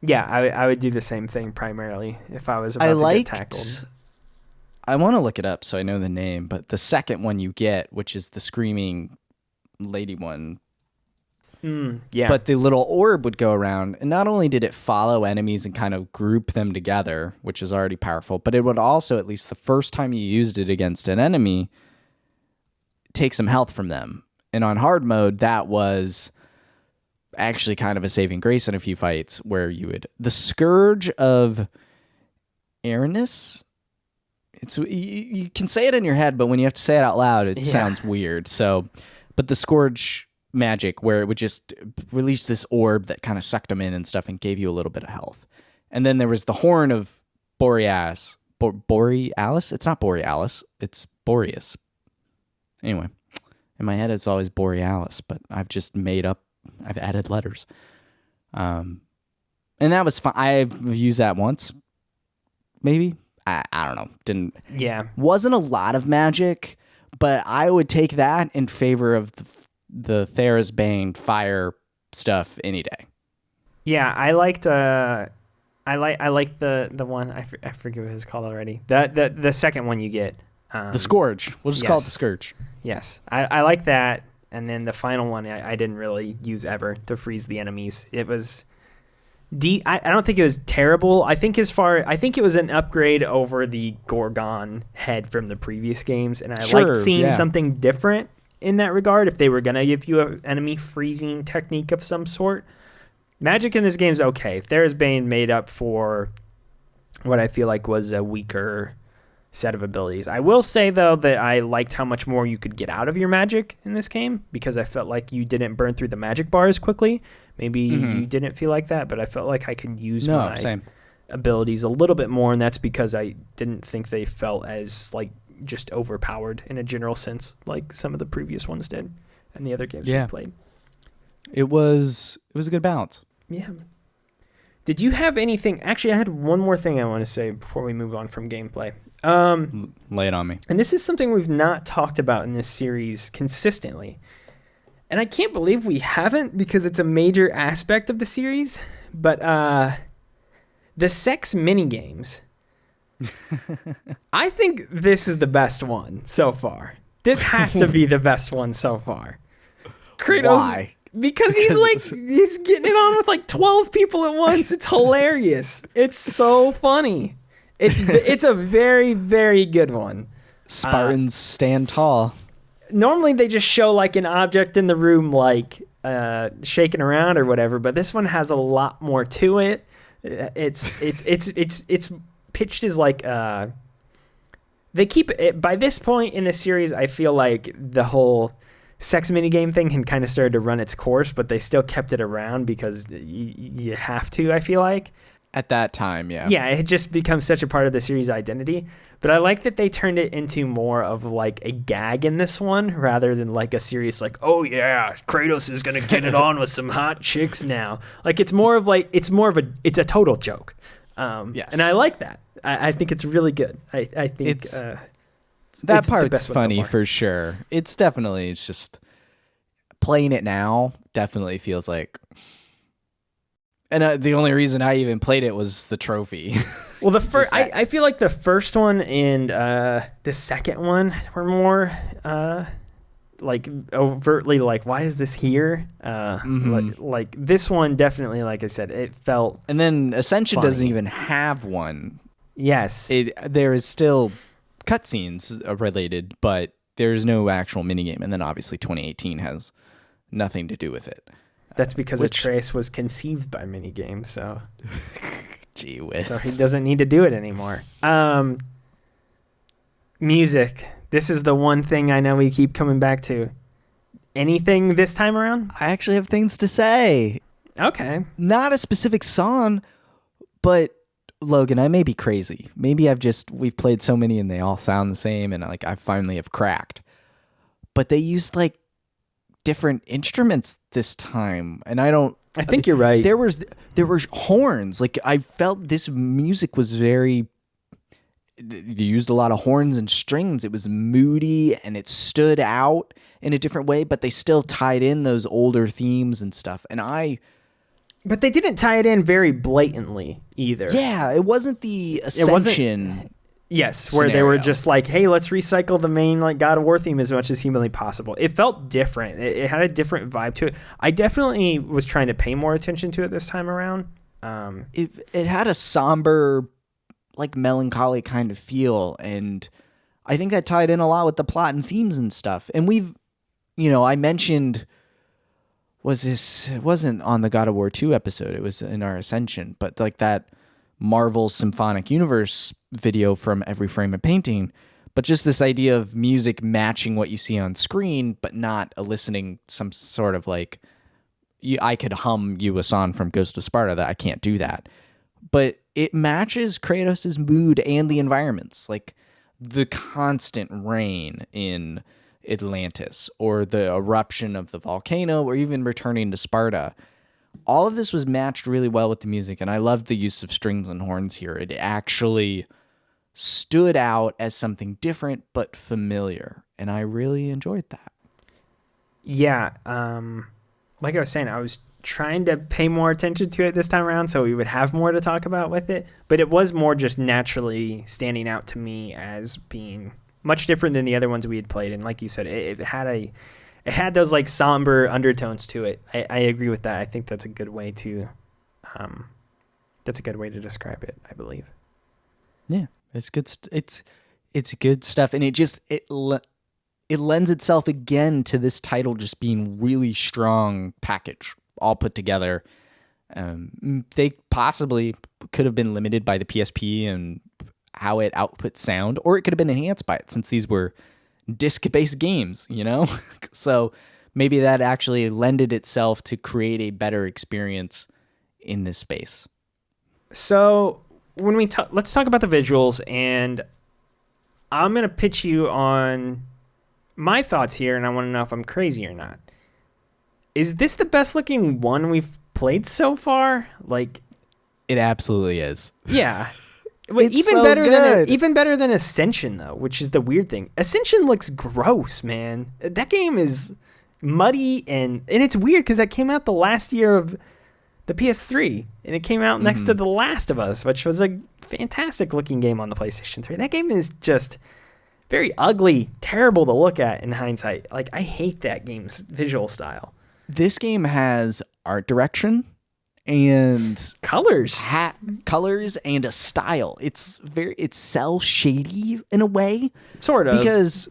Yeah, I would do the same thing primarily if I was about to get tackled. I want to look it up so I know the name, but the second one you get, which is the screaming lady one. Yeah. But the little orb would go around, and not only did it follow enemies and kind of group them together, which is already powerful, but it would also, at least the first time you used it against an enemy, take some health from them. And on hard mode, that was actually kind of a saving grace in a few fights, where you would... The Scourge of Aranis... You can say it in your head, but when you have to say it out loud, it sounds weird. So, but the Scourge magic, where it would just release this orb that kind of sucked them in and stuff and gave you a little bit of health. And then there was the Horn of Boreas. Borealis? It's not Borealis. It's Boreas. Anyway, in my head it's always Borealis, but I've added letters. And that was fun. I've used that once, maybe. I don't know. Wasn't a lot of magic, but I would take that in favor of the Thera's Bane fire stuff any day. Yeah, I liked the one I forget what it's called already. The second one you get. The Scourge. We'll just call it the Scourge. Yes, I like that, and then the final one I didn't really use ever to freeze the enemies. It was. I don't think it was terrible. I think it was an upgrade over the Gorgon head from the previous games, and I liked seeing something different in that regard. If they were gonna give you an enemy freezing technique of some sort, magic in this game is okay. Thera's Bane made up for what I feel like was a weaker set of abilities. I will say, though, that I liked how much more you could get out of your magic in this game, because I felt like you didn't burn through the magic bars quickly. Maybe you didn't feel like that, but I felt like I could use my abilities a little bit more, and that's because I didn't think they felt as like just overpowered in a general sense like some of the previous ones did and the other games we played. It was a good balance. Yeah. Did you have anything? Actually, I had one more thing I want to say before we move on from gameplay. Lay it on me. And this is something we've not talked about in this series consistently. And I can't believe we haven't, because it's a major aspect of the series. But the sex minigames, I think this is the best one so far. This has to be the best one so far. Kratos, why? Because he's getting it on with like 12 people at once. It's hilarious. It's so funny. It's a very, very good one. Spartans stand tall. Normally they just show like an object in the room, like shaking around or whatever, but this one has a lot more to it. It's pitched as like they keep it by this point in the series. I feel like the whole sex minigame thing had kind of started to run its course, but they still kept it around because you have to, I feel like. At that time, yeah. Yeah, it had just become such a part of the series' identity. But I like that they turned it into more of like a gag in this one rather than like a serious like, oh yeah, Kratos is going to get it on with some hot chicks now. Like it's a total joke. Yes. And I like that. I think it's really good. I think that part's funny for sure. It's just playing it now definitely feels like. And the only reason I even played it was the trophy. Well, I feel like the first one and the second one were more like overtly like, why is this here? Like this one definitely, like I said, it felt. And then Ascension funny. doesn't even have one. Yes, there is still cutscenes related, but there is no actual minigame. And then obviously 2018 has nothing to do with it. That's because Atreus was conceived by minigames, so. Gee whiz. So he doesn't need to do it anymore. Music. This is the one thing I know we keep coming back to. Anything this time around? I actually have things to say. Okay. Not a specific song, but Logan, I may be crazy. Maybe we've played so many and they all sound the same and like I finally have cracked. But they used like different instruments this time, and I think you're right. There were horns. Like I felt this music was very. You used a lot of horns and strings. It was moody and it stood out in a different way, but they still tied in those older themes and stuff. But they didn't tie it in very blatantly either. Yeah, it wasn't the Ascension. Yes, where they were just like, hey, let's recycle the main like God of War theme as much as humanly possible. It felt different. It had a different vibe to it. I definitely was trying to pay more attention to it this time around. It had a somber, like melancholy kind of feel, and I think that tied in a lot with the plot and themes and stuff. And I mentioned, it wasn't on the God of War 2 episode, it was in our Ascension, but like that Marvel Symphonic Universe video from Every Frame a Painting, but just this idea of music matching what you see on screen, but not eliciting some sort of like, I could hum you a song from Ghost of Sparta, that I can't do that. But it matches Kratos' mood and the environments, like the constant rain in Atlantis or the eruption of the volcano or even returning to Sparta. All of this was matched really well with the music, and I loved the use of strings and horns here. It actually stood out as something different but familiar, and I really enjoyed that. Yeah, like I was saying, I was trying to pay more attention to it this time around so we would have more to talk about with it, but it was more just naturally standing out to me as being much different than the other ones we had played. And like you said, it had those like somber undertones to it. I agree with that. I think that's a good way to describe it, I believe. Yeah, it's good. It's good stuff, and it lends itself again to this title just being really strong package all put together. They possibly could have been limited by the PSP and how it outputs sound, or it could have been enhanced by it since these were disc-based games, So maybe that actually lended itself to create a better experience in this space. So when let's talk about the visuals, and I'm going to pitch you on my thoughts here, and I want to know if I'm crazy or not. Is this the best looking one we've played so far? Like, it absolutely is. Yeah. It's even better than Ascension, though, which is the weird thing. Ascension looks gross, man. That game is muddy, and it's weird because that came out the last year of the PS3, and it came out next to The Last of Us, which was a fantastic looking game on the PlayStation 3. That game is just very ugly, terrible to look at in hindsight. Like, I hate that game's visual style. This game has art direction and colors and a style. It's cell shady in a way, sort of, because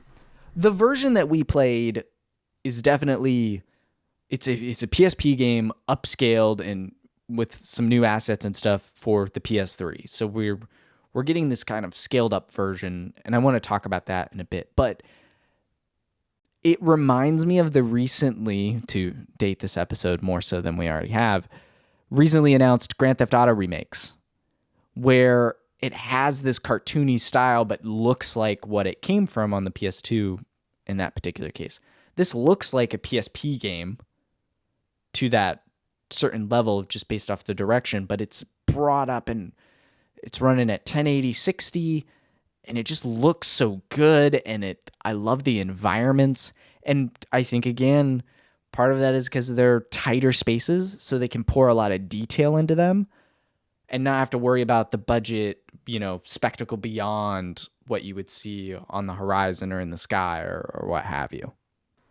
the version that we played is definitely it's a PSP game upscaled and with some new assets and stuff for the PS3. So we're getting this kind of scaled up version, and I want to talk about that in a bit. But it reminds me of the recently, to date this episode more so than we already have, recently announced Grand Theft Auto remakes, where it has this cartoony style but looks like what it came from on the PS2 in that particular case. This looks like a PSP game to that certain level just based off the direction, but it's brought up and it's running at 1080 60, and it just looks so good, and I love the environments. And I think, again, part of that is because they're tighter spaces, so they can pour a lot of detail into them and not have to worry about the budget, spectacle beyond what you would see on the horizon or in the sky or what have you.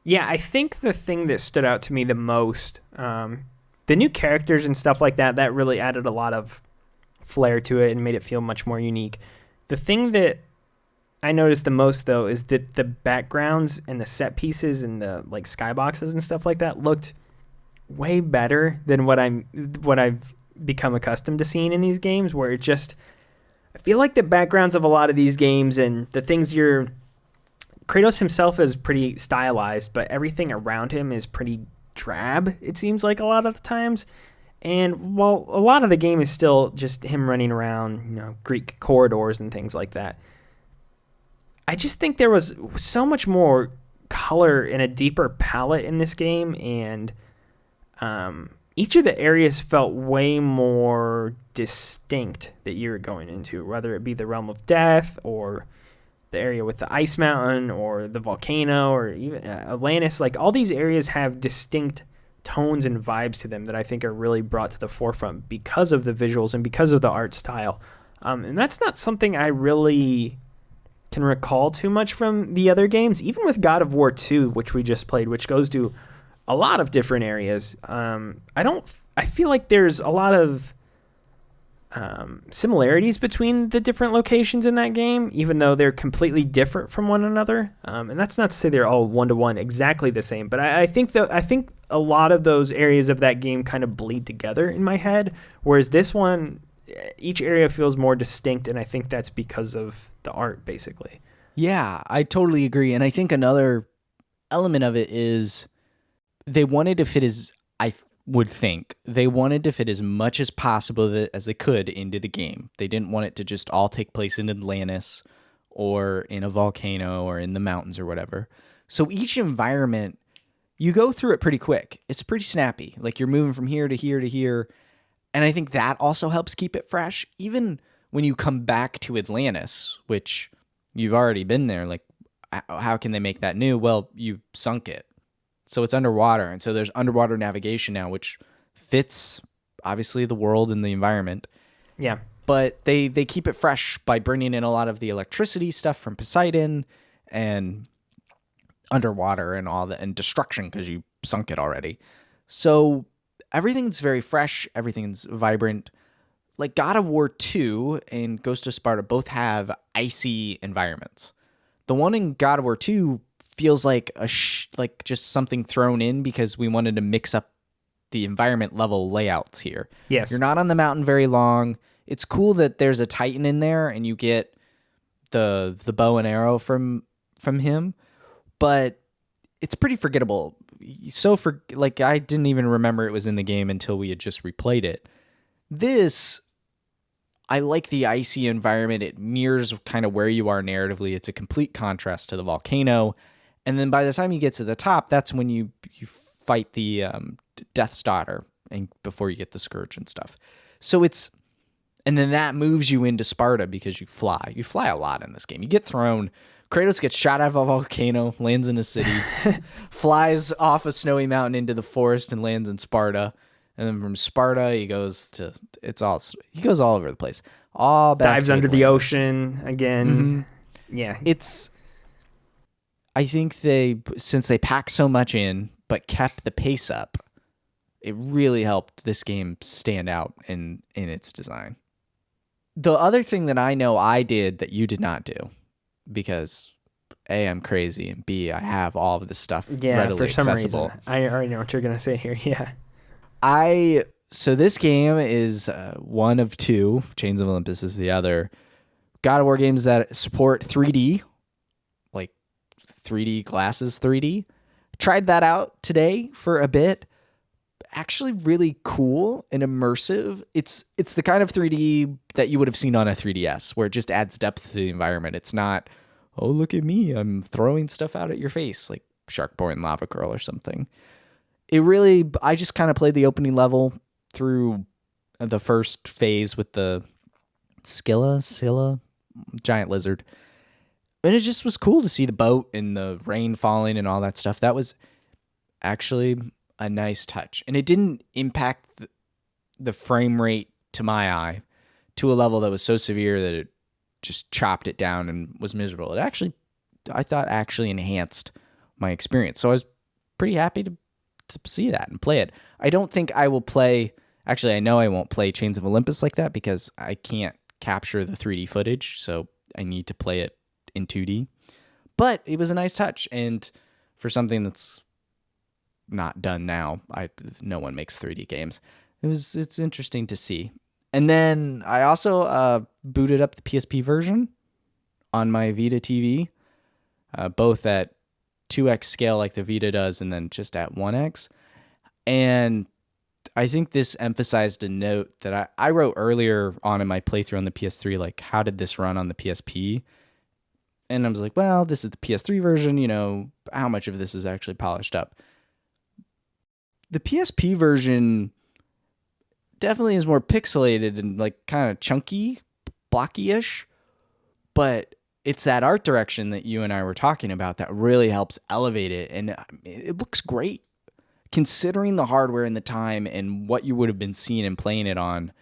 Yeah, I think the thing that stood out to me the most, the new characters and stuff like that really added a lot of flair to it and made it feel much more unique. The thing that I noticed the most, though, is that the backgrounds and the set pieces and the skyboxes and stuff like that looked way better than what I've become accustomed to seeing in these games, where I feel like the backgrounds of a lot of these games and the things Kratos himself is pretty stylized, but everything around him is pretty drab, it seems like a lot of the times. And while a lot of the game is still just him running around, Greek corridors and things like that, I just think there was so much more color and a deeper palette in this game, and each of the areas felt way more distinct that you're going into, whether it be the Realm of Death or the area with the ice mountain or the volcano or even Atlantis. All these areas have distinct tones and vibes to them that I think are really brought to the forefront because of the visuals and because of the art style. And that's not something I really can recall too much from the other games, even with God of War 2, which we just played, which goes to a lot of different areas. I feel like there's a lot of similarities between the different locations in that game, even though they're completely different from one another. And that's not to say they're all one-to-one exactly the same, but I think a lot of those areas of that game kind of bleed together in my head, whereas this one, each area feels more distinct, and I think that's because of the art, basically. Yeah, I totally agree. And I think another element of it is they wanted to fit they wanted to fit as much as possible as they could into the game. They didn't want it to just all take place in Atlantis or in a volcano or in the mountains or whatever. So each environment, you go through it pretty quick. It's pretty snappy. You're moving from here to here to here. And I think that also helps keep it fresh. Even when you come back to Atlantis, which you've already been there, how can they make that new? Well, you sunk it. So it's underwater, and so there's underwater navigation now, which fits, obviously, the world and the environment. Yeah. But they keep it fresh by bringing in a lot of the electricity stuff from Poseidon and underwater and all that, and destruction because you sunk it already. So everything's very fresh. Everything's vibrant. God of War 2 and Ghost of Sparta both have icy environments. The one in God of War 2 feels like just something thrown in because we wanted to mix up the environment level layouts here. Yes. You're not on the mountain very long. It's cool that there's a Titan in there and you get the bow and arrow from him, but it's pretty forgettable. I didn't even remember it was in the game until we had just replayed it. This, I like the icy environment. It mirrors kind of where you are narratively. It's a complete contrast to the volcano. And then by the time you get to the top, that's when you fight the Death's Daughter, and before you get the Scourge and stuff. So and then that moves you into Sparta because you fly. You fly a lot in this game. You get thrown. Kratos gets shot out of a volcano, lands in a city, flies off a snowy mountain into the forest and lands in Sparta. And then from Sparta, he goes all over the place. All back dives under the ocean again. Mm-hmm. Yeah. I think since they packed so much in, but kept the pace up, it really helped this game stand out in its design. The other thing that I know I did that you did not do, because A, I'm crazy, and B, I have all of this stuff Yeah, readily for some accessible. reason. I already know what you're going to say here. Yeah. So this game is one of two. Chains of Olympus is the other. God of War games that support 3D, like 3D glasses 3D. Tried that out today for a bit. Actually really cool and immersive. It's the kind of 3D that you would have seen on a 3DS where it just adds depth to the environment. It's not, oh, look at me, I'm throwing stuff out at your face like Shark Boy and Lava Girl or something. I just kind of played the opening level through the first phase with the Scylla, giant lizard. And it just was cool to see the boat and the rain falling and all that stuff. That was actually a nice touch. And it didn't impact the frame rate to my eye to a level that was so severe that it just chopped it down and was miserable. I thought actually enhanced my experience. So I was pretty happy to see that and play it. I don't think I will play... Actually, I know I won't play Chains of Olympus like that because I can't capture the 3D footage, so I need to play it in 2D. But it was a nice touch, and for something that's not done now, no one makes 3D games. It's interesting to see. And then I also booted up the PSP version on my Vita TV, both at 2x scale like the Vita does, and then just at 1x. And I think this emphasized a note that I wrote earlier on in my playthrough on the PS3, like, how did this run on the PSP? And I was like, well, this is the PS3 version, how much of this is actually polished up? The PSP version definitely is more pixelated and like kind of chunky, blocky-ish, but it's that art direction that you and I were talking about that really helps elevate it, and it looks great. Considering the hardware and the time and what you would have been seeing and playing it on,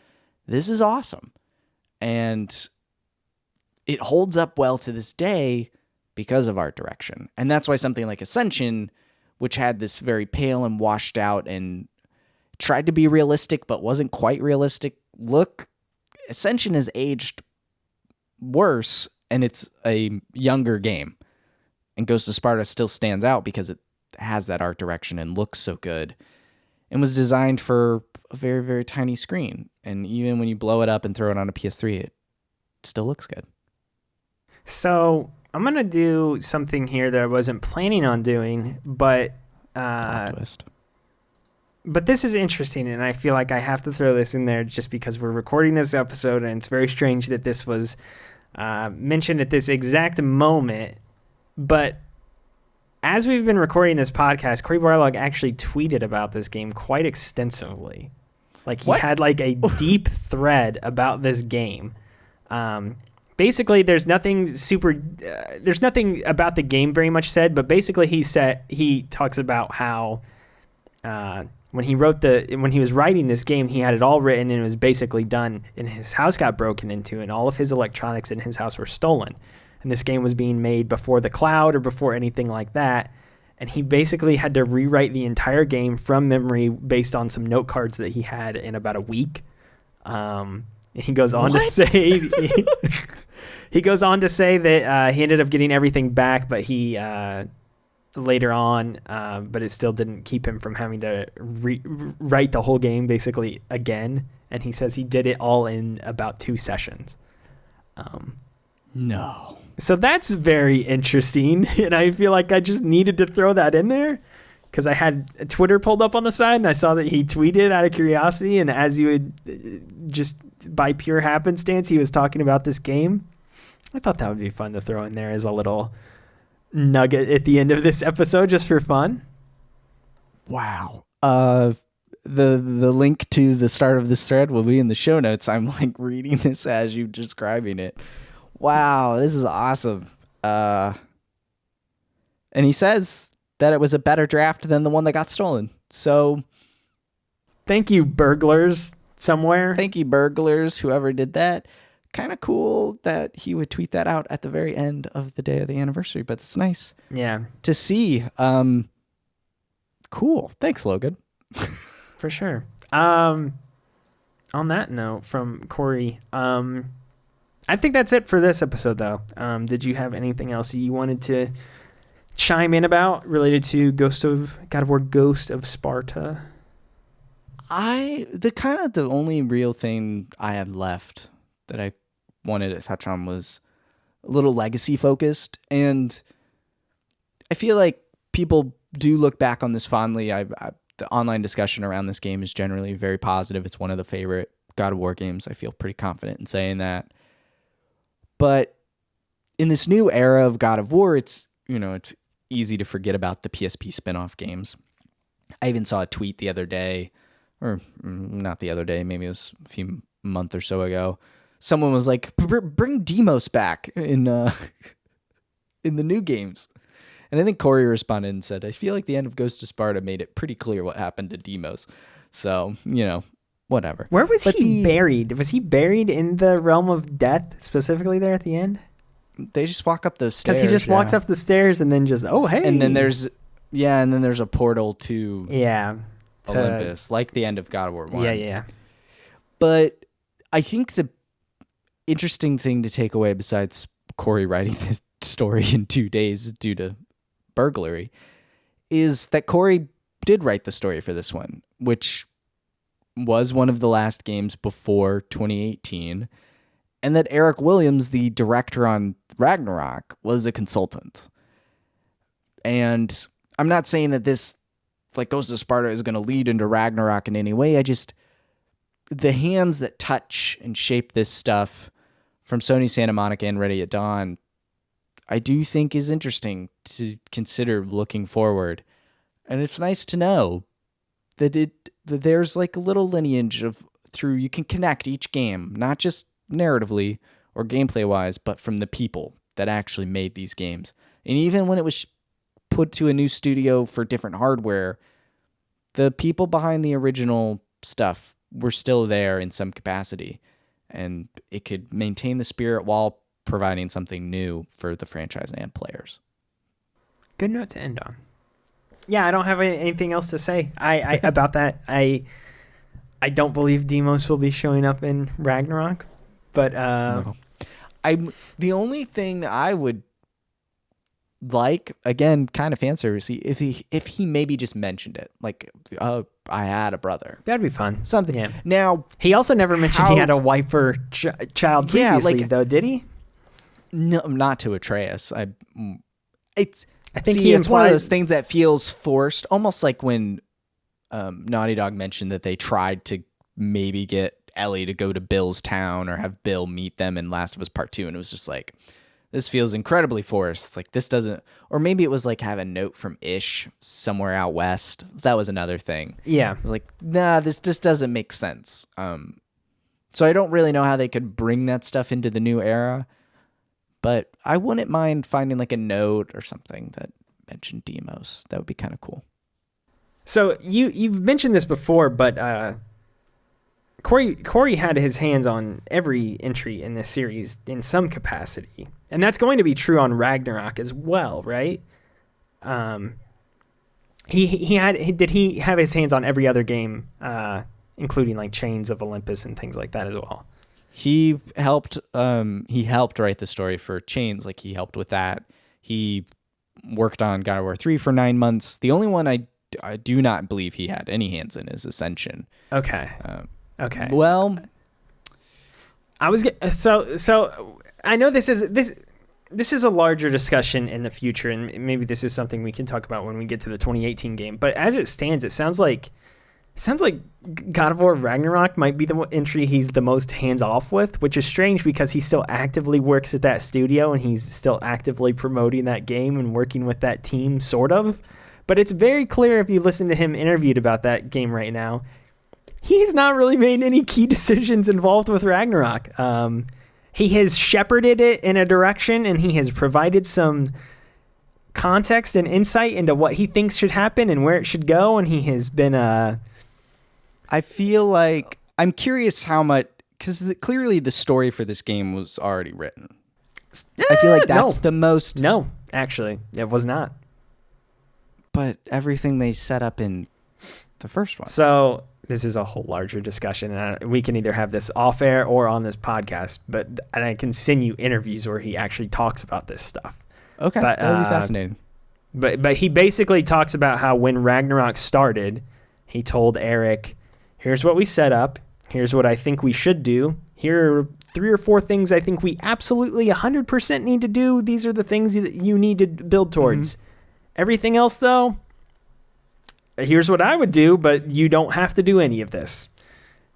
this is awesome. And it holds up well to this day because of art direction. And that's why something like Ascension, which had this very pale and washed out and tried to be realistic but wasn't quite realistic look, Ascension has aged worse, and it's a younger game. And Ghost of Sparta still stands out because it has that art direction and looks so good and was designed for a very, very tiny screen. And even when you blow it up and throw it on a PS3, it still looks good. So I'm going to do something here that I wasn't planning on doing, but Plot twist. But this is interesting, and I feel like I have to throw this in there just because we're recording this episode, and it's very strange that this was mentioned at this exact moment. But as we've been recording this podcast, Cory Barlog actually tweeted about this game quite extensively. Like, he had like a deep thread about this game. Basically, there's nothing about the game very much said, but basically he talks about how when he was writing this game, he had it all written and it was basically done, and his house got broken into and all of his electronics in his house were stolen. And this game was being made before the cloud or before anything like that. And he basically had to rewrite the entire game from memory based on some note cards that he had in about a week. He goes on to say he goes on to say that he ended up getting everything back, but he later on, but it still didn't keep him from having to write the whole game basically again. And he says he did it all in about 2 sessions. No. So that's very interesting, and I feel like I just needed to throw that in there because I had Twitter pulled up on the side, and I saw that he tweeted out of curiosity, and as you would just by pure happenstance, he was talking about this game. I thought that would be fun to throw in there as a little nugget at the end of this episode just for fun. Wow. The link to the start of this thread will be in the show notes. I'm like reading this as you're describing it. Wow, this is awesome. And he says that it was a better draft than the one that got stolen. So thank you, burglars somewhere. Thank you, burglars, whoever did that. Kind of cool that he would tweet that out at the very end of the day of the anniversary, but it's nice. Yeah. To see. Cool. Thanks, Logan. For sure. On that note from Cory, I think that's it for this episode, though. Did you have anything else you wanted to chime in about related to God of War Ghost of Sparta? The only real thing I had left that I wanted to touch on was a little legacy focused, and I feel like people do look back on this fondly. The online discussion around this game is generally very positive. It's one of the favorite God of War games. I feel pretty confident in saying that. But in this new era of God of War, it's easy to forget about the PSP spin-off games. I even saw a tweet the other day, or not the other day, maybe it was a few months or so ago. Someone was like, bring Deimos back in the new games. And I think Cory responded and said, I feel like the end of Ghost of Sparta made it pretty clear what happened to Deimos. So, whatever. Where was he buried? Was he buried in the realm of death, specifically there at the end? They just walk up those stairs. Because he just walks up the stairs and then just, oh, hey. And then there's a portal to Olympus, like the end of God of War 1. Yeah. But I think the interesting thing to take away, besides Cory writing this story in 2 days due to burglary, is that Cory did write the story for this one, which was one of the last games before 2018, and that Eric Williams, the director on Ragnarok, was a consultant. And I'm not saying that this Ghost of Sparta is going to lead into Ragnarok in any way. The hands that touch and shape this stuff from Sony Santa Monica and Ready at Dawn, I do think is interesting to consider looking forward. And it's nice to know that there's like a little lineage through you can connect each game, not just narratively or gameplay wise, but from the people that actually made these games. And even when it was put to a new studio for different hardware, the people behind the original stuff were still there in some capacity, and it could maintain the spirit while providing something new for the franchise and players. Good note to end on. Yeah, I don't have anything else to say about that. I don't believe Deimos will be showing up in Ragnarok, but no. The only thing I would like, again, kind of fan service-y, if he maybe just mentioned it, like, oh, I had a brother. That'd be fun. Something. Yeah. Now, he also never mentioned he had a wife or child previously, though, did he? No, not to Atreus. I think it's one of those things that feels forced, almost like when Naughty Dog mentioned that they tried to maybe get Ellie to go to Bill's town or have Bill meet them in Last of Us Part 2, and it was just like, this feels incredibly forced. Like, this doesn't, or maybe it was like have a note from Ish somewhere out west. That was another thing. Yeah. It was like, nah, this just doesn't make sense. So I don't really know how they could bring that stuff into the new era, but I wouldn't mind finding like a note or something that mentioned Deimos. That would be kind of cool. So you've mentioned this before, but Cory had his hands on every entry in this series in some capacity, and that's going to be true on Ragnarok as well, right? Did he have his hands on every other game, including like Chains of Olympus and things like that as well? He helped write the story for Chains. Like, he helped with that. He worked on God of War 3 for 9 months. The only one I do not believe he had any hands in is Ascension. Okay. Okay. Well, so I know this is a larger discussion in the future, and maybe this is something we can talk about when we get to the 2018 game. But as it stands, it sounds like God of War Ragnarok might be the entry he's the most hands off with, which is strange because he still actively works at that studio and he's still actively promoting that game and working with that team, sort of. But it's very clear if you listen to him interviewed about that game right now, he's not really made any key decisions involved with Ragnarok. He has shepherded it in a direction, and he has provided some context and insight into what he thinks should happen and where it should go, and he has been I feel like I'm curious how much, because clearly the story for this game was already written. I feel like that's the most... No, actually, it was not. But everything they set up in the first one. So this is a whole larger discussion, and we can either have this off air or on this podcast. And I can send you interviews where he actually talks about this stuff. Okay, that would be fascinating. But he basically talks about how when Ragnarok started, he told Eric, "Here's what we set up. Here's what I think we should do. Here are 3 or 4 things I think we absolutely 100% need to do. These are the things that you need to build towards. Everything else, though, here's what I would do, but you don't have to do any of this."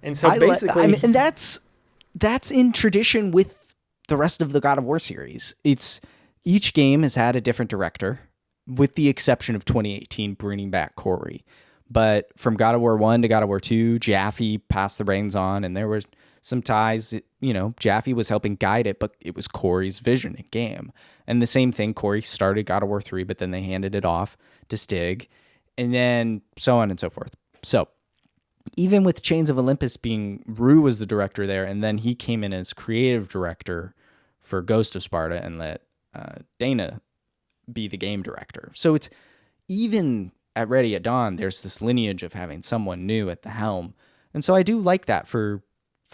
And so and that's in tradition with the rest of the God of War series. Each game has had a different director, with the exception of 2018 bringing back Cory. But from God of War 1 to God of War 2, Jaffe passed the reins on, and there were some ties. Jaffe was helping guide it, but it was Cory's vision in game. And the same thing, Cory started God of War 3, but then they handed it off to Stig, and then so on and so forth. So even with Chains of Olympus being, Rue was the director there, and then he came in as creative director for Ghost of Sparta and let Dana be the game director. So it's even at Ready at Dawn, there's this lineage of having someone new at the helm. And so I do like that for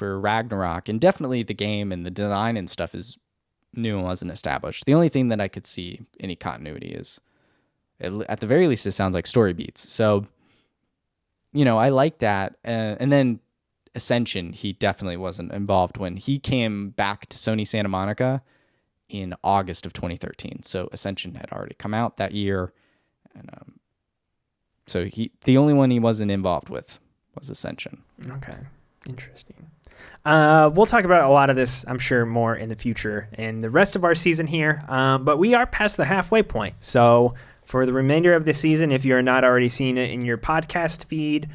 Ragnarok, and definitely the game and the design and stuff is new and wasn't established. The only thing that I could see any continuity is, at the very least, it sounds like story beats. So, I like that. And then Ascension, he definitely wasn't involved when he came back to Sony Santa Monica in August of 2013. So Ascension had already come out that year. And so the only one he wasn't involved with was Ascension. Okay. Interesting. We'll talk about a lot of this, I'm sure, more in the future and the rest of our season here. But we are past the halfway point. So for the remainder of the season, if you're not already seeing it in your podcast feed,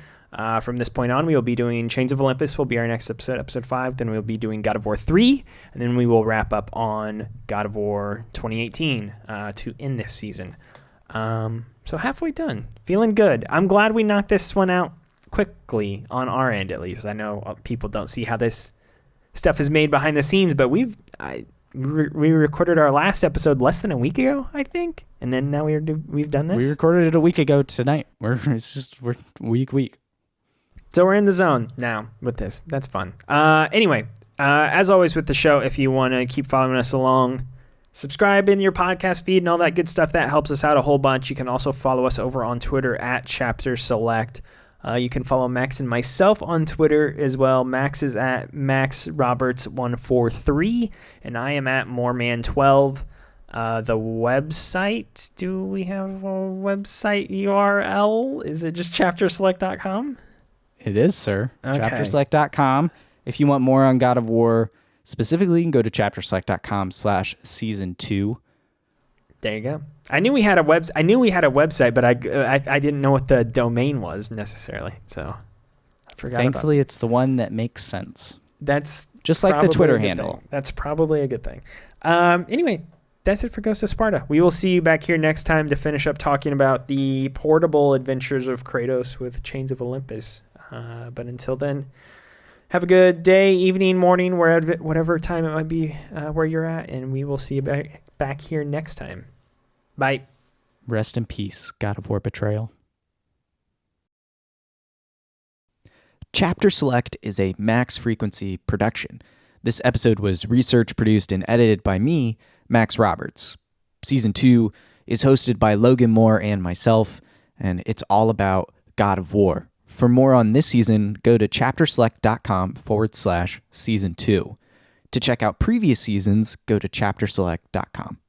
from this point on, we will be doing Chains of Olympus will be our next episode 5. Then we'll be doing God of War 3. And then we will wrap up on God of War 2018 to end this season. So halfway done. Feeling good. I'm glad we knocked this one out quickly on our end, at least. I know people don't see how this stuff is made behind the scenes, but we recorded our last episode less than a week ago, I think, and then now we've done this. We recorded it a week ago tonight. We're week. So we're in the zone now with this. That's fun. Anyway, as always with the show, if you want to keep following us along, subscribe in your podcast feed and all that good stuff. That helps us out a whole bunch. You can also follow us over on Twitter at Chapter Select. You can follow Max and myself on Twitter as well. Max is at MaxRoberts143, and I am at Moreman12. The website, do we have a website URL? Is it just chapterselect.com? It is, sir. Okay. Chapterselect.com. If you want more on God of War specifically, you can go to chapterselect.com/season2. There you go. I knew we had a website, but I didn't know what the domain was necessarily. So I forgot. Thankfully, it's the one that makes sense. That's just like the Twitter handle. That's probably a good thing. Anyway, that's it for Ghost of Sparta. We will see you back here next time to finish up talking about the portable adventures of Kratos with Chains of Olympus. But until then, have a good day, evening, morning, whatever time it might be where you're at, and we will see you back here next time. Bye. Rest in peace, God of War betrayal. Chapter Select is a Max Frequency production. This episode was research, produced, and edited by me, Max Roberts. Season 2 is hosted by Logan Moore and myself, and it's all about God of War. For more on this season, go to chapterselect.com/season2. To check out previous seasons, go to chapterselect.com.